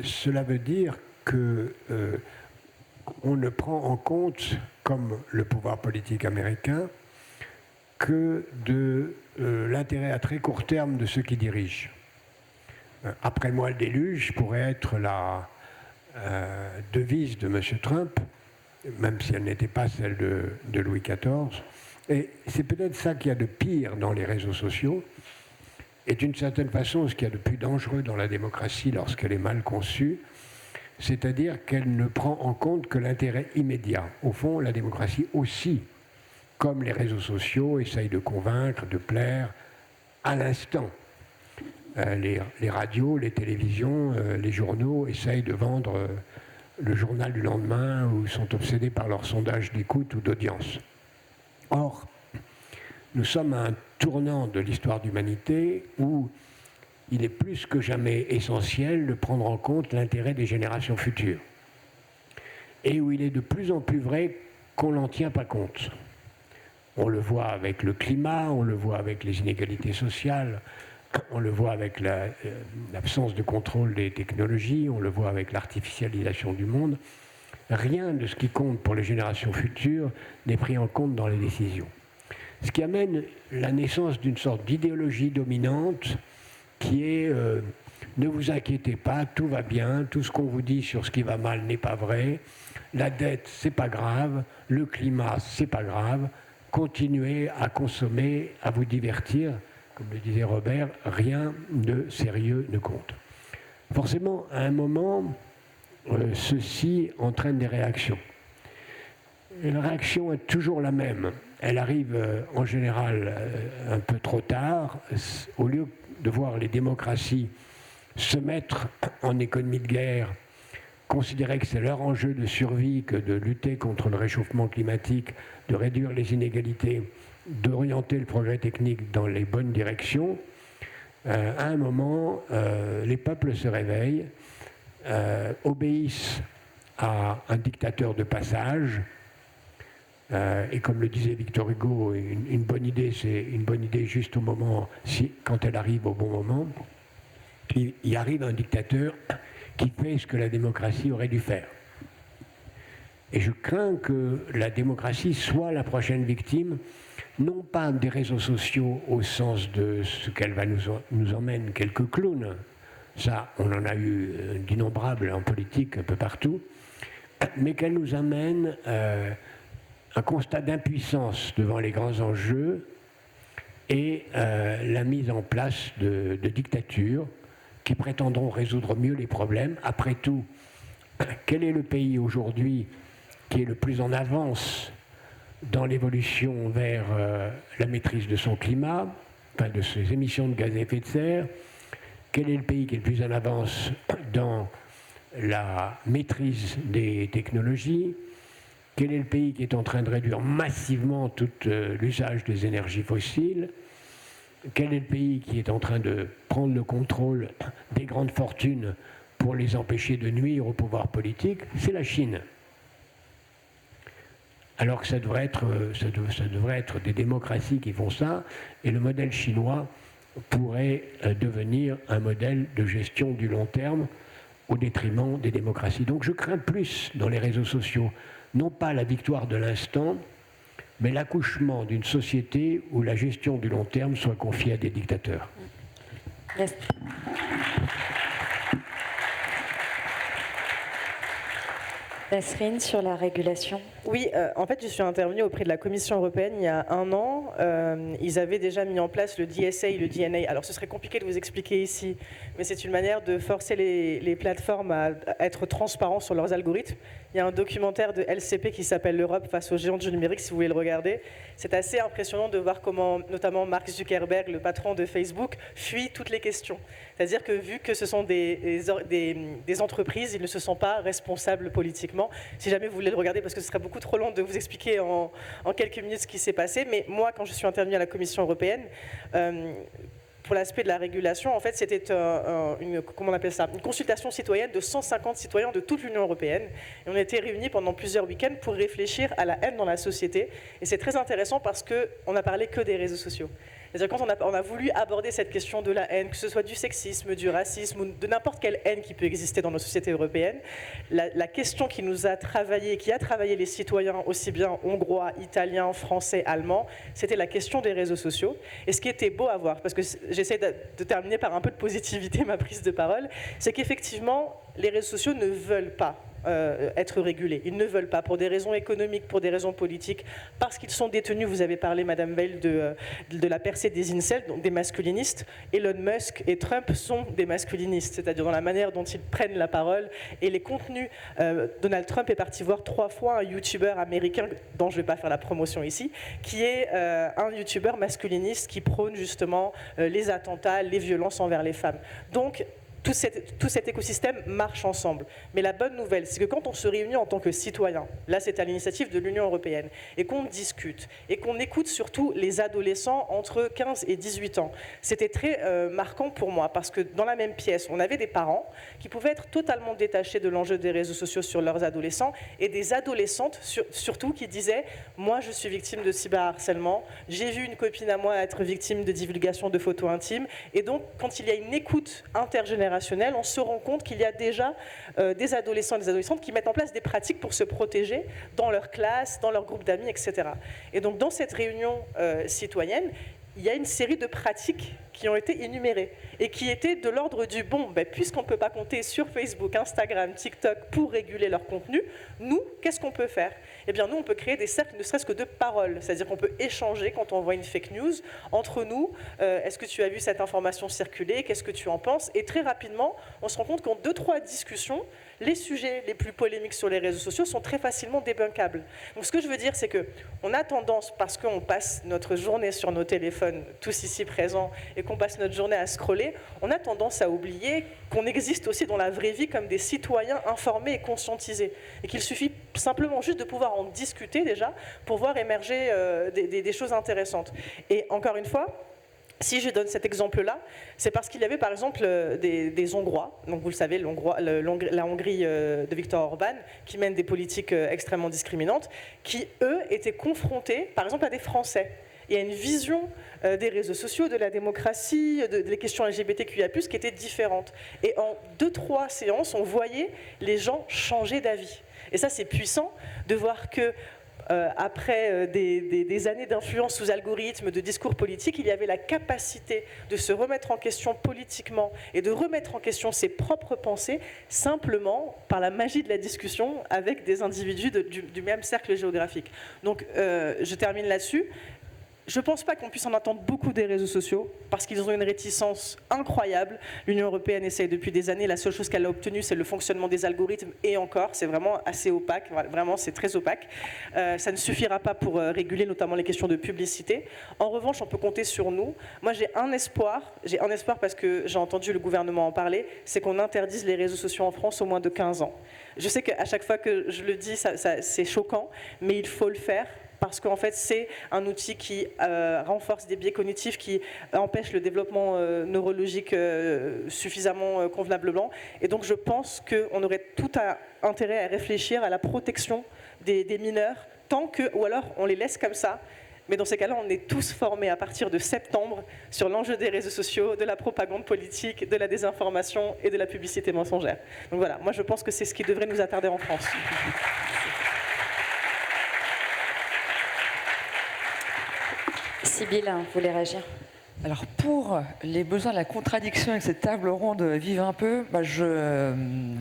cela veut dire que on ne prend en compte, comme le pouvoir politique américain, que de l'intérêt à très court terme de ceux qui dirigent. Après moi le déluge pourrait être la devise de M. Trump, même si elle n'était pas celle de Louis XIV. Et c'est peut-être ça qu'il y a de pire dans les réseaux sociaux, et d'une certaine façon ce qu'il y a de plus dangereux dans la démocratie lorsqu'elle est mal conçue, c'est-à-dire qu'elle ne prend en compte que l'intérêt immédiat. Au fond, la démocratie aussi, comme les réseaux sociaux, essaye de convaincre, de plaire à l'instant. Les radios, les télévisions, les journaux essayent de vendre le journal du lendemain ou sont obsédés par leur sondage d'écoute ou d'audience. Or, nous sommes à un tournant de l'histoire d'humanité où il est plus que jamais essentiel de prendre en compte l'intérêt des générations futures et où il est de plus en plus vrai qu'on n'en tient pas compte. On le voit avec le climat, on le voit avec les inégalités sociales, on le voit avec l'absence de contrôle des technologies, on le voit avec l'artificialisation du monde. Rien de ce qui compte pour les générations futures n'est pris en compte dans les décisions. Ce qui amène la naissance d'une sorte d'idéologie dominante qui est ne vous inquiétez pas, tout va bien, tout ce qu'on vous dit sur ce qui va mal n'est pas vrai, la dette c'est pas grave, le climat c'est pas grave, continuez à consommer, à vous divertir. Comme le disait Robert, rien de sérieux ne compte. Forcément, à un moment, ceci entraîne des réactions. Et la réaction est toujours la même. Elle arrive en général un peu trop tard. Au lieu de voir les démocraties se mettre en économie de guerre, considérer que c'est leur enjeu de survie que de lutter contre le réchauffement climatique, de réduire les inégalités, d'orienter le progrès technique dans les bonnes directions, à un moment, les peuples se réveillent obéissent à un dictateur de passage. Et comme le disait Victor Hugo, une bonne idée, c'est une bonne idée juste au moment, quand elle arrive au bon moment. Il arrive un dictateur qui fait ce que la démocratie aurait dû faire. Et je crains que la démocratie soit la prochaine victime, non pas des réseaux sociaux au sens de ce qu'elle va nous emmène quelques clowns, ça on en a eu d'innombrables en politique un peu partout, mais qu'elle nous amène un constat d'impuissance devant les grands enjeux et la mise en place de dictatures qui prétendront résoudre mieux les problèmes. Après tout, quel est le pays aujourd'hui qui est le plus en avance dans l'évolution vers la maîtrise de son climat, enfin de ses émissions de gaz à effet de serre? Quel est le pays qui est le plus en avance dans la maîtrise des technologies? Quel est le pays qui est en train de réduire massivement tout l'usage des énergies fossiles? Quel est le pays qui est en train de prendre le contrôle des grandes fortunes pour les empêcher de nuire au pouvoir politique? C'est la Chine. Alors que ça devrait être des démocraties qui font ça, et le modèle chinois pourrait devenir un modèle de gestion du long terme au détriment des démocraties. Donc je crains plus dans les réseaux sociaux, non pas la victoire de l'instant, mais l'accouchement d'une société où la gestion du long terme soit confiée à des dictateurs. Yes. Nasrine, sur la régulation. Oui, en fait, je suis intervenue auprès de la Commission européenne il y a 1 an. Ils avaient déjà mis en place le DSA, le DNA. Alors, ce serait compliqué de vous expliquer ici, mais c'est une manière de forcer les plateformes à être transparents sur leurs algorithmes. Il y a un documentaire de LCP qui s'appelle l'Europe face aux géants du numérique, si vous voulez le regarder. C'est assez impressionnant de voir comment, notamment Mark Zuckerberg, le patron de Facebook, fuit toutes les questions. C'est-à-dire que vu que ce sont des entreprises, ils ne se sentent pas responsables politiquement. Si jamais vous voulez le regarder, parce que ce serait beaucoup trop long de vous expliquer en quelques minutes ce qui s'est passé, mais moi, quand je suis intervenue à la Commission européenne, pour l'aspect de la régulation, en fait, c'était comment on appelle ça, une consultation citoyenne de 150 citoyens de toute l'Union européenne. Et on était réunis pendant plusieurs week-ends pour réfléchir à la haine dans la société. Et c'est très intéressant parce qu'on n'a parlé que des réseaux sociaux. C'est-à-dire quand on a voulu aborder cette question de la haine, que ce soit du sexisme, du racisme, ou de n'importe quelle haine qui peut exister dans nos sociétés européennes, la question qui nous a travaillé, qui a travaillé les citoyens aussi bien hongrois, italiens, français, allemands, c'était la question des réseaux sociaux. Et ce qui était beau à voir, parce que j'essaie de terminer par un peu de positivité ma prise de parole, c'est qu'effectivement, les réseaux sociaux ne veulent pas être régulés. Ils ne veulent pas, pour des raisons économiques, pour des raisons politiques, parce qu'ils sont détenus, vous avez parlé, Madame Veil, de la percée des incels, donc des masculinistes. Elon Musk et Trump sont des masculinistes, c'est-à-dire dans la manière dont ils prennent la parole et les contenus. Donald Trump est parti voir 3 fois un youtubeur américain, dont je ne vais pas faire la promotion ici, qui est un youtubeur masculiniste qui prône justement les attentats, les violences envers les femmes. Donc, tout cet écosystème marche ensemble. Mais la bonne nouvelle, c'est que quand on se réunit en tant que citoyen, là c'est à l'initiative de l'Union européenne, et qu'on discute, et qu'on écoute surtout les adolescents entre 15 et 18 ans, c'était très marquant pour moi, parce que dans la même pièce, on avait des parents qui pouvaient être totalement détachés de l'enjeu des réseaux sociaux sur leurs adolescents, et des adolescentes surtout qui disaient « moi je suis victime de cyberharcèlement, j'ai vu une copine à moi être victime de divulgation de photos intimes », et donc quand il y a une écoute intergénérationnelle, on se rend compte qu'il y a déjà des adolescents et des adolescentes qui mettent en place des pratiques pour se protéger dans leur classe, dans leur groupe d'amis, etc. Et donc dans cette réunion citoyenne, il y a une série de pratiques qui ont été énumérées et qui étaient de l'ordre du bon, puisqu'on ne peut pas compter sur Facebook, Instagram, TikTok pour réguler leur contenu, nous, qu'est-ce qu'on peut faire? Eh bien, nous, on peut créer des cercles ne serait-ce que de paroles, c'est-à-dire qu'on peut échanger quand on voit une fake news entre nous. Est-ce que tu as vu cette information circuler? Qu'est-ce que tu en penses? Et très rapidement, on se rend compte qu'en 2-3 discussions, les sujets les plus polémiques sur les réseaux sociaux sont très facilement débunkables. Donc ce que je veux dire, c'est qu'on a tendance, parce qu'on passe notre journée sur nos téléphones, tous ici présents, et qu'on passe notre journée à scroller, on a tendance à oublier qu'on existe aussi dans la vraie vie comme des citoyens informés et conscientisés. Et qu'il suffit simplement juste de pouvoir en discuter déjà pour voir émerger des choses intéressantes. Et encore une fois, Si je donne cet exemple-là, c'est parce qu'il y avait par exemple des Hongrois, donc vous le savez, la Hongrie de Viktor Orban, qui mène des politiques extrêmement discriminantes, qui eux étaient confrontés par exemple à des Français. Il y a une vision des réseaux sociaux, de la démocratie, des questions LGBTQIA+, qui était différente. Et en 2-3 séances, on voyait les gens changer d'avis. Et ça, c'est puissant de voir que après des années d'influence sous algorithme, de discours politiques, il y avait la capacité de se remettre en question politiquement et de remettre en question ses propres pensées simplement par la magie de la discussion avec des individus du même cercle géographique. Donc je termine là-dessus. Je ne pense pas qu'on puisse en attendre beaucoup des réseaux sociaux, parce qu'ils ont une réticence incroyable. L'Union européenne essaye depuis des années, la seule chose qu'elle a obtenue, c'est le fonctionnement des algorithmes, et encore, c'est vraiment assez opaque, vraiment c'est très opaque. Ça ne suffira pas pour réguler notamment les questions de publicité. En revanche, on peut compter sur nous. Moi j'ai un espoir parce que j'ai entendu le gouvernement en parler, c'est qu'on interdise les réseaux sociaux en France au moins de 15 ans. Je sais qu'à chaque fois que je le dis, c'est choquant, mais il faut le faire. Parce qu'en fait, c'est un outil qui renforce des biais cognitifs, qui empêche le développement neurologique suffisamment convenablement. Et donc, je pense qu'on aurait tout intérêt à réfléchir à la protection des mineurs, ou alors on les laisse comme ça. Mais dans ces cas-là, on est tous formés à partir de septembre sur l'enjeu des réseaux sociaux, de la propagande politique, de la désinformation et de la publicité mensongère. Donc voilà, moi je pense que c'est ce qui devrait nous attarder en France. Sybille, vous voulez réagir? Alors pour les besoins de la contradiction avec cette table ronde vive un peu, je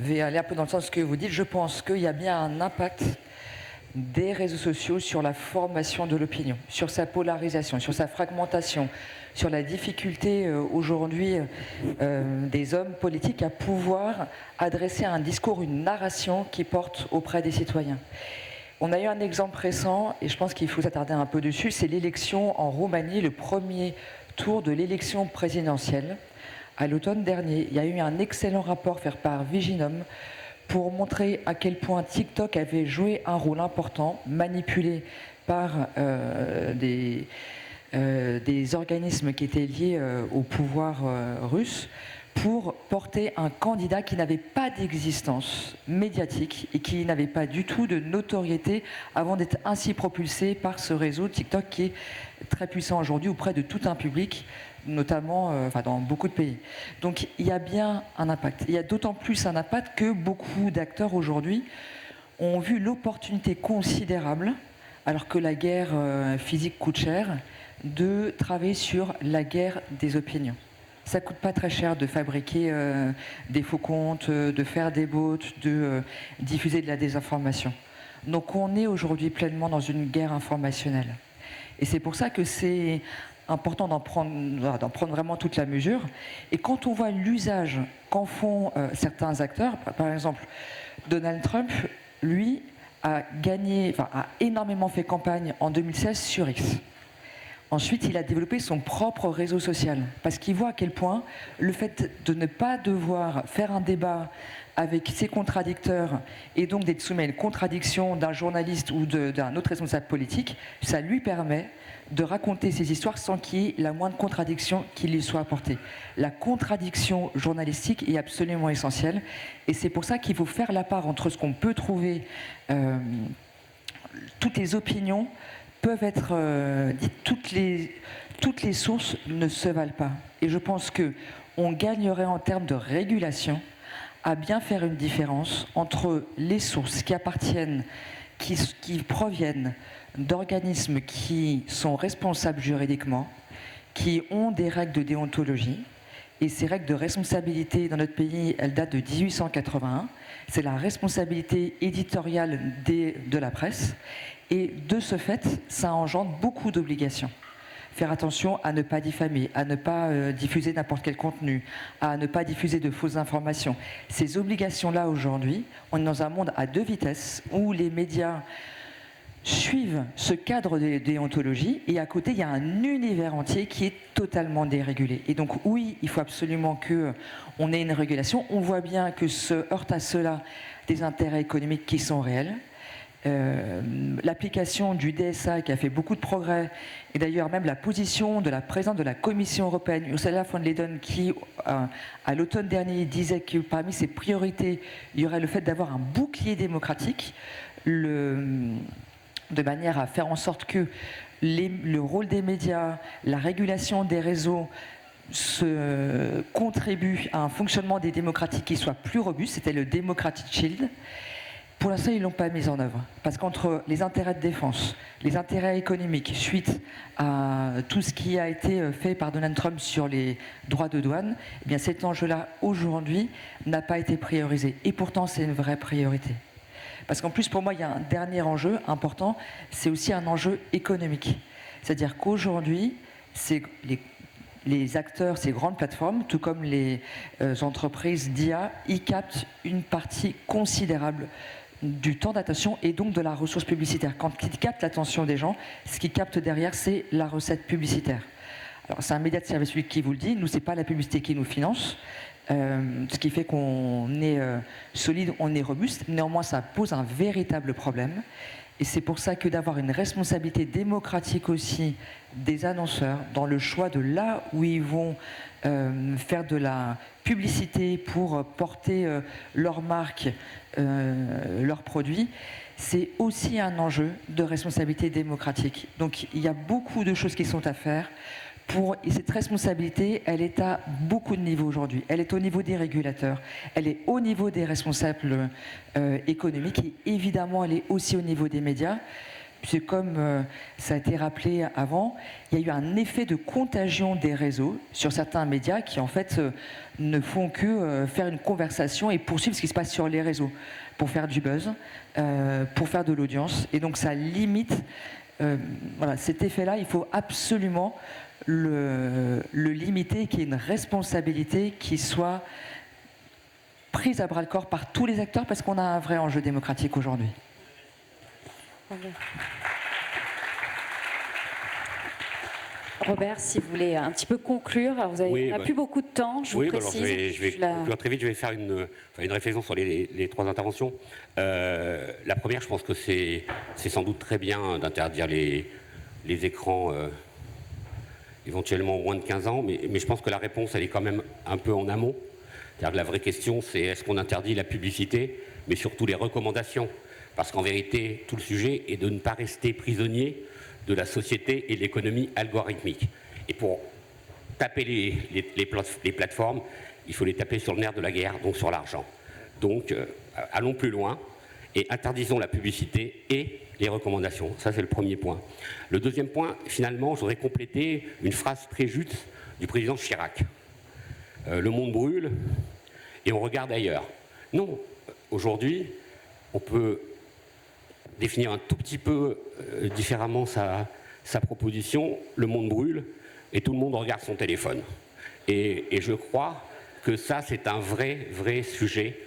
vais aller un peu dans le sens que vous dites. Je pense qu'il y a bien un impact des réseaux sociaux sur la formation de l'opinion, sur sa polarisation, sur sa fragmentation, sur la difficulté aujourd'hui des hommes politiques à pouvoir adresser un discours, une narration qui porte auprès des citoyens. On a eu un exemple récent, et je pense qu'il faut s'attarder un peu dessus, c'est l'élection en Roumanie, le premier tour de l'élection présidentielle à l'automne dernier. Il y a eu un excellent rapport fait par Viginum pour montrer à quel point TikTok avait joué un rôle important, manipulé par des organismes qui étaient liés au pouvoir russe, pour porter un candidat qui n'avait pas d'existence médiatique et qui n'avait pas du tout de notoriété avant d'être ainsi propulsé par ce réseau TikTok qui est très puissant aujourd'hui auprès de tout un public, notamment dans beaucoup de pays. Donc il y a bien un impact. Il y a d'autant plus un impact que beaucoup d'acteurs aujourd'hui ont vu l'opportunité considérable, alors que la guerre physique coûte cher, de travailler sur la guerre des opinions. Ça ne coûte pas très cher de fabriquer des faux comptes, de faire des bots, de diffuser de la désinformation. Donc on est aujourd'hui pleinement dans une guerre informationnelle. Et c'est pour ça que c'est important d'en prendre vraiment toute la mesure. Et quand on voit l'usage qu'en font certains acteurs, par exemple Donald Trump, lui, a énormément fait campagne en 2016 sur X. Ensuite, il a développé son propre réseau social, parce qu'il voit à quel point le fait de ne pas devoir faire un débat avec ses contradicteurs, et donc d'être soumis à une contradiction d'un journaliste ou d'un autre responsable politique, ça lui permet de raconter ses histoires sans qu'il y ait la moindre contradiction qui lui soit apportée. La contradiction journalistique est absolument essentielle, et c'est pour ça qu'il faut faire la part entre ce qu'on peut trouver, toutes les opinions, peuvent être dites, toutes les sources ne se valent pas. Et je pense qu'on gagnerait en termes de régulation à bien faire une différence entre les sources qui appartiennent, qui proviennent d'organismes qui sont responsables juridiquement, qui ont des règles de déontologie. Et ces règles de responsabilité dans notre pays, elles datent de 1881. C'est la responsabilité éditoriale de la presse. Et de ce fait, ça engendre beaucoup d'obligations. Faire attention à ne pas diffamer, à ne pas diffuser n'importe quel contenu, à ne pas diffuser de fausses informations. Ces obligations-là, aujourd'hui, on est dans un monde à deux vitesses où les médias suivent ce cadre de déontologie et à côté, il y a un univers entier qui est totalement dérégulé. Et donc, oui, il faut absolument qu'on ait une régulation. On voit bien que se heurtent à cela des intérêts économiques qui sont réels. l'application du DSA qui a fait beaucoup de progrès, et d'ailleurs même la position de la présidente de la Commission européenne, Ursula von der Leyen, qui à l'automne dernier disait que parmi ses priorités, il y aurait le fait d'avoir un bouclier démocratique, de manière à faire en sorte que le rôle des médias, la régulation des réseaux contribue à un fonctionnement des démocraties qui soit plus robuste. C'était le Democratic Shield. Pour l'instant, ils ne l'ont pas mis en œuvre. Parce qu'entre les intérêts de défense, les intérêts économiques, suite à tout ce qui a été fait par Donald Trump sur les droits de douane, eh bien cet enjeu-là, aujourd'hui, n'a pas été priorisé. Et pourtant, c'est une vraie priorité. Parce qu'en plus, pour moi, il y a un dernier enjeu important, c'est aussi un enjeu économique. C'est-à-dire qu'aujourd'hui, les acteurs, ces grandes plateformes, tout comme les entreprises d'IA, ils captent une partie considérable du temps d'attention et donc de la ressource publicitaire. Quand ils captent l'attention des gens, ce qu'ils captent derrière, c'est la recette publicitaire. Alors, c'est un média de service public qui vous le dit, nous, ce n'est pas la publicité qui nous finance, ce qui fait qu'on est solide, on est robuste. Néanmoins, ça pose un véritable problème. Et c'est pour ça que d'avoir une responsabilité démocratique aussi des annonceurs dans le choix de là où ils vont faire de la publicité pour porter leur marque, leurs produits, c'est aussi un enjeu de responsabilité démocratique. Donc il y a beaucoup de choses qui sont à faire. Et cette responsabilité, elle est à beaucoup de niveaux aujourd'hui. Elle est au niveau des régulateurs, elle est au niveau des responsables économiques et évidemment, elle est aussi au niveau des médias. Puisque comme ça a été rappelé avant, il y a eu un effet de contagion des réseaux sur certains médias qui en fait ne font que faire une conversation et poursuivre ce qui se passe sur les réseaux pour faire du buzz, pour faire de l'audience. Et donc ça limite voilà, cet effet-là, il faut absolument le limiter, qu'il y ait une responsabilité qui soit prise à bras-le-corps par tous les acteurs parce qu'on a un vrai enjeu démocratique aujourd'hui. Robert, si vous voulez un petit peu conclure, alors vous avez, on n'a plus beaucoup de temps, je vous précise. Je vais conclure très vite, je vais faire une réflexion sur les trois interventions. La première, je pense que c'est sans doute très bien d'interdire les écrans éventuellement moins de 15 ans, mais je pense que la réponse, elle est quand même un peu en amont. C'est-à-dire que la vraie question, c'est est-ce qu'on interdit la publicité, mais surtout les recommandations. Parce qu'en vérité, tout le sujet est de ne pas rester prisonnier de la société et de l'économie algorithmique. Et pour taper les plateformes, il faut les taper sur le nerf de la guerre, donc sur l'argent. Donc, allons plus loin et interdisons la publicité et les recommandations. Ça, c'est le premier point. Le deuxième point, finalement, je voudrais compléter une phrase très juste du président Chirac. Le monde brûle et on regarde ailleurs. Non, aujourd'hui, on peut définir un tout petit peu différemment sa proposition. Le monde brûle et tout le monde regarde son téléphone. Et je crois que ça, c'est un vrai sujet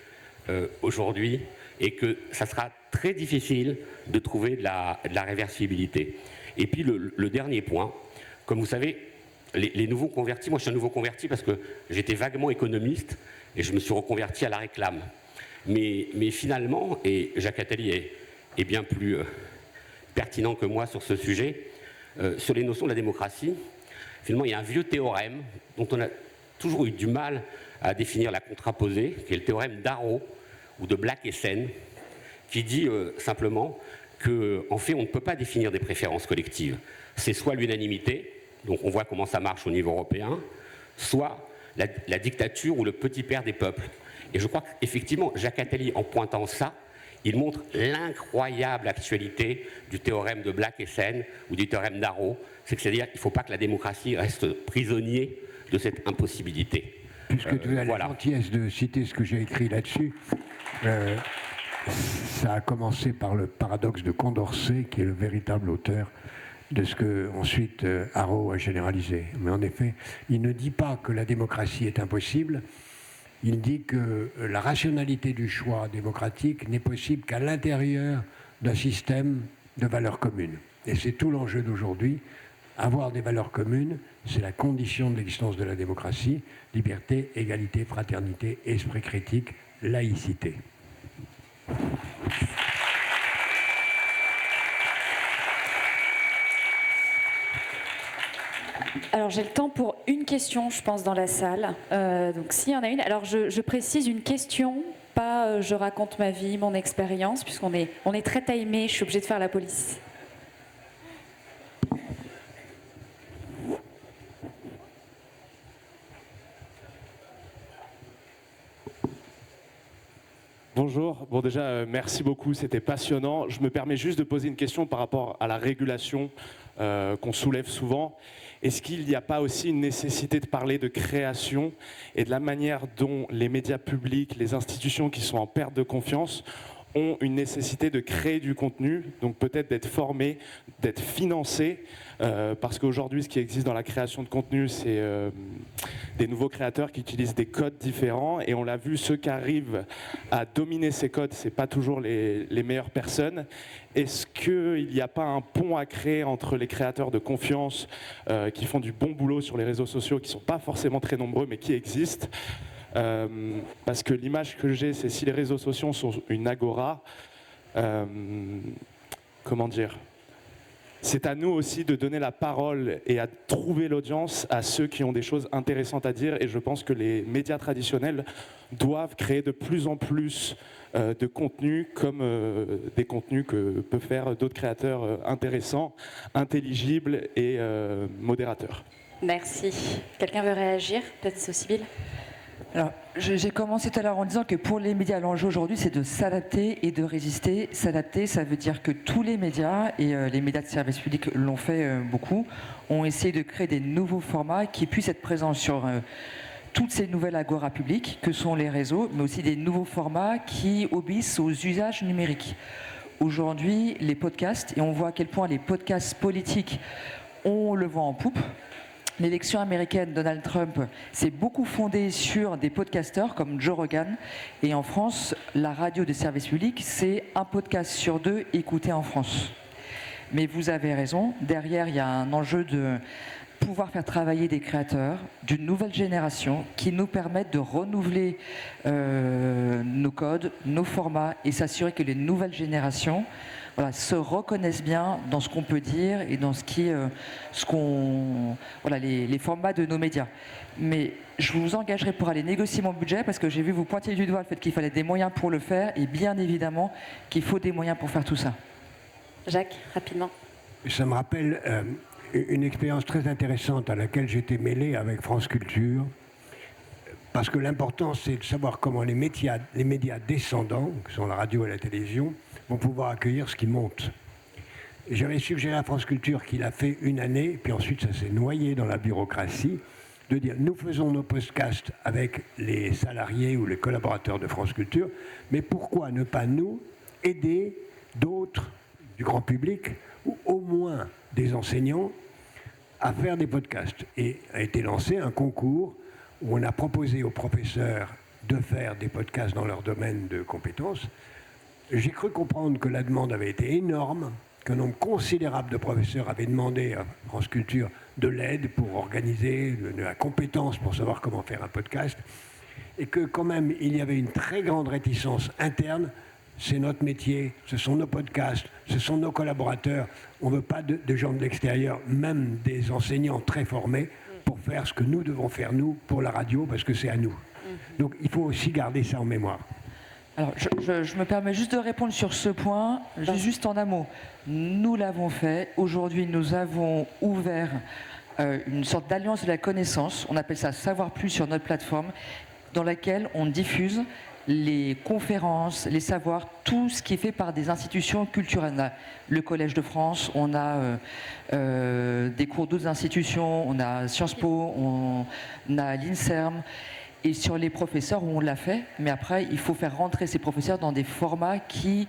aujourd'hui et que ça sera très difficile de trouver de la réversibilité. Et puis le dernier point, comme vous savez, les nouveaux convertis, moi je suis un nouveau converti parce que j'étais vaguement économiste et je me suis reconverti à la réclame. Mais finalement, et Jacques Attali est bien plus pertinent que moi sur ce sujet, sur les notions de la démocratie, finalement il y a un vieux théorème dont on a toujours eu du mal à définir la contraposée, qui est le théorème d'Arrow ou de Black-Essen, qui dit simplement qu'en fait on ne peut pas définir des préférences collectives. C'est soit l'unanimité, donc on voit comment ça marche au niveau européen, soit la dictature ou le petit père des peuples. Et je crois qu'effectivement, Jacques Attali, en pointant ça, il montre l'incroyable actualité du théorème de Black-Essen ou du théorème d'Arrow. C'est-à-dire qu'il ne faut pas que la démocratie reste prisonnier de cette impossibilité. Puisque tu as la gentillesse de citer ce que j'ai écrit là-dessus, ça a commencé par le paradoxe de Condorcet, qui est le véritable auteur de ce que ensuite Arrow a généralisé. Mais en effet, il ne dit pas que la démocratie est impossible, il dit que la rationalité du choix démocratique n'est possible qu'à l'intérieur d'un système de valeurs communes. Et c'est tout l'enjeu d'aujourd'hui. Avoir des valeurs communes, c'est la condition de l'existence de la démocratie. Liberté, égalité, fraternité, esprit critique, laïcité. Alors j'ai le temps pour une question, je pense, dans la salle. Donc s'il y en a une, alors je précise une question, pas je raconte ma vie, mon expérience, puisqu'on est très timé, je suis obligée de faire la police. Bonjour. Bon, déjà, merci beaucoup, c'était passionnant. Je me permets juste de poser une question par rapport à la régulation qu'on soulève souvent. Est-ce qu'il n'y a pas aussi une nécessité de parler de création et de la manière dont les médias publics, les institutions qui sont en perte de confiance ont une nécessité de créer du contenu, donc peut-être d'être formés, d'être financés, parce qu'aujourd'hui, ce qui existe dans la création de contenu, c'est des nouveaux créateurs qui utilisent des codes différents, et on l'a vu, ceux qui arrivent à dominer ces codes, c'est pas toujours les meilleures personnes. Est-ce qu'il n'y a pas un pont à créer entre les créateurs de confiance qui font du bon boulot sur les réseaux sociaux, qui sont pas forcément très nombreux, mais qui existent, parce que l'image que j'ai, c'est si les réseaux sociaux sont une agora, comment dire, c'est à nous aussi de donner la parole et à trouver l'audience à ceux qui ont des choses intéressantes à dire, et je pense que les médias traditionnels doivent créer de plus en plus de contenus comme des contenus que peuvent faire d'autres créateurs intéressants, intelligibles et modérateurs. Merci. Quelqu'un veut réagir? Peut-être Cécile? Alors, j'ai commencé tout à l'heure en disant que pour les médias, l'enjeu aujourd'hui, c'est de s'adapter et de résister. S'adapter, ça veut dire que tous les médias, et les médias de service public l'ont fait beaucoup, ont essayé de créer des nouveaux formats qui puissent être présents sur toutes ces nouvelles agoras publiques, que sont les réseaux, mais aussi des nouveaux formats qui obéissent aux usages numériques. Aujourd'hui, les podcasts, et on voit à quel point les podcasts politiques ont le vent en poupe. L'élection américaine, Donald Trump, s'est beaucoup fondée sur des podcasteurs comme Joe Rogan. Et en France, la radio de service public, c'est un podcast sur 2 écouté en France. Mais vous avez raison, derrière, il y a un enjeu de pouvoir faire travailler des créateurs d'une nouvelle génération qui nous permettent de renouveler nos codes, nos formats, et s'assurer que les nouvelles générations se reconnaissent bien dans ce qu'on peut dire et dans les formats de nos médias. Mais je vous engagerai pour aller négocier mon budget, parce que j'ai vu vous pointer du doigt le fait qu'il fallait des moyens pour le faire, et bien évidemment qu'il faut des moyens pour faire tout ça. Jacques, rapidement. Ça me rappelle une expérience très intéressante à laquelle j'étais mêlé avec France Culture, parce que l'important, c'est de savoir comment les médias descendants, qui sont la radio et la télévision, vont pouvoir accueillir ce qui monte. Et j'avais suggéré à France Culture, qu'il a fait une année, puis ensuite ça s'est noyé dans la bureaucratie, de dire nous faisons nos podcasts avec les salariés ou les collaborateurs de France Culture, mais pourquoi ne pas nous aider d'autres du grand public, ou au moins des enseignants, à faire des podcasts. Et a été lancé un concours où on a proposé aux professeurs de faire des podcasts dans leur domaine de compétences. J'ai cru comprendre que la demande avait été énorme, qu'un nombre considérable de professeurs avaient demandé à France Culture de l'aide pour organiser, de la compétence pour savoir comment faire un podcast, et que quand même il y avait une très grande réticence interne. C'est notre métier, ce sont nos podcasts, ce sont nos collaborateurs. On ne veut pas de gens de l'extérieur, même des enseignants très formés, pour faire ce que nous devons faire, nous, pour la radio, parce que c'est à nous. Donc il faut aussi garder ça en mémoire. Alors, je me permets juste de répondre sur ce point, juste en un mot. Nous l'avons fait. Aujourd'hui, nous avons ouvert une sorte d'alliance de la connaissance, on appelle ça Savoir Plus, sur notre plateforme, dans laquelle on diffuse les conférences, les savoirs, tout ce qui est fait par des institutions culturelles. On a le Collège de France, on a des cours d'autres institutions, on a Sciences Po, on a l'INSERM. Et sur les professeurs, on l'a fait, mais après, il faut faire rentrer ces professeurs dans des formats qui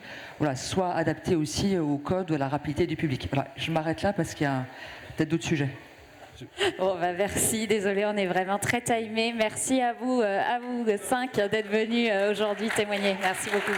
soient adaptés aussi au code, à la rapidité du public. Voilà, je m'arrête là parce qu'il y a peut-être d'autres sujets. Bon, merci, désolé, on est vraiment très timé. Merci à vous 5 d'être venus aujourd'hui témoigner. Merci beaucoup.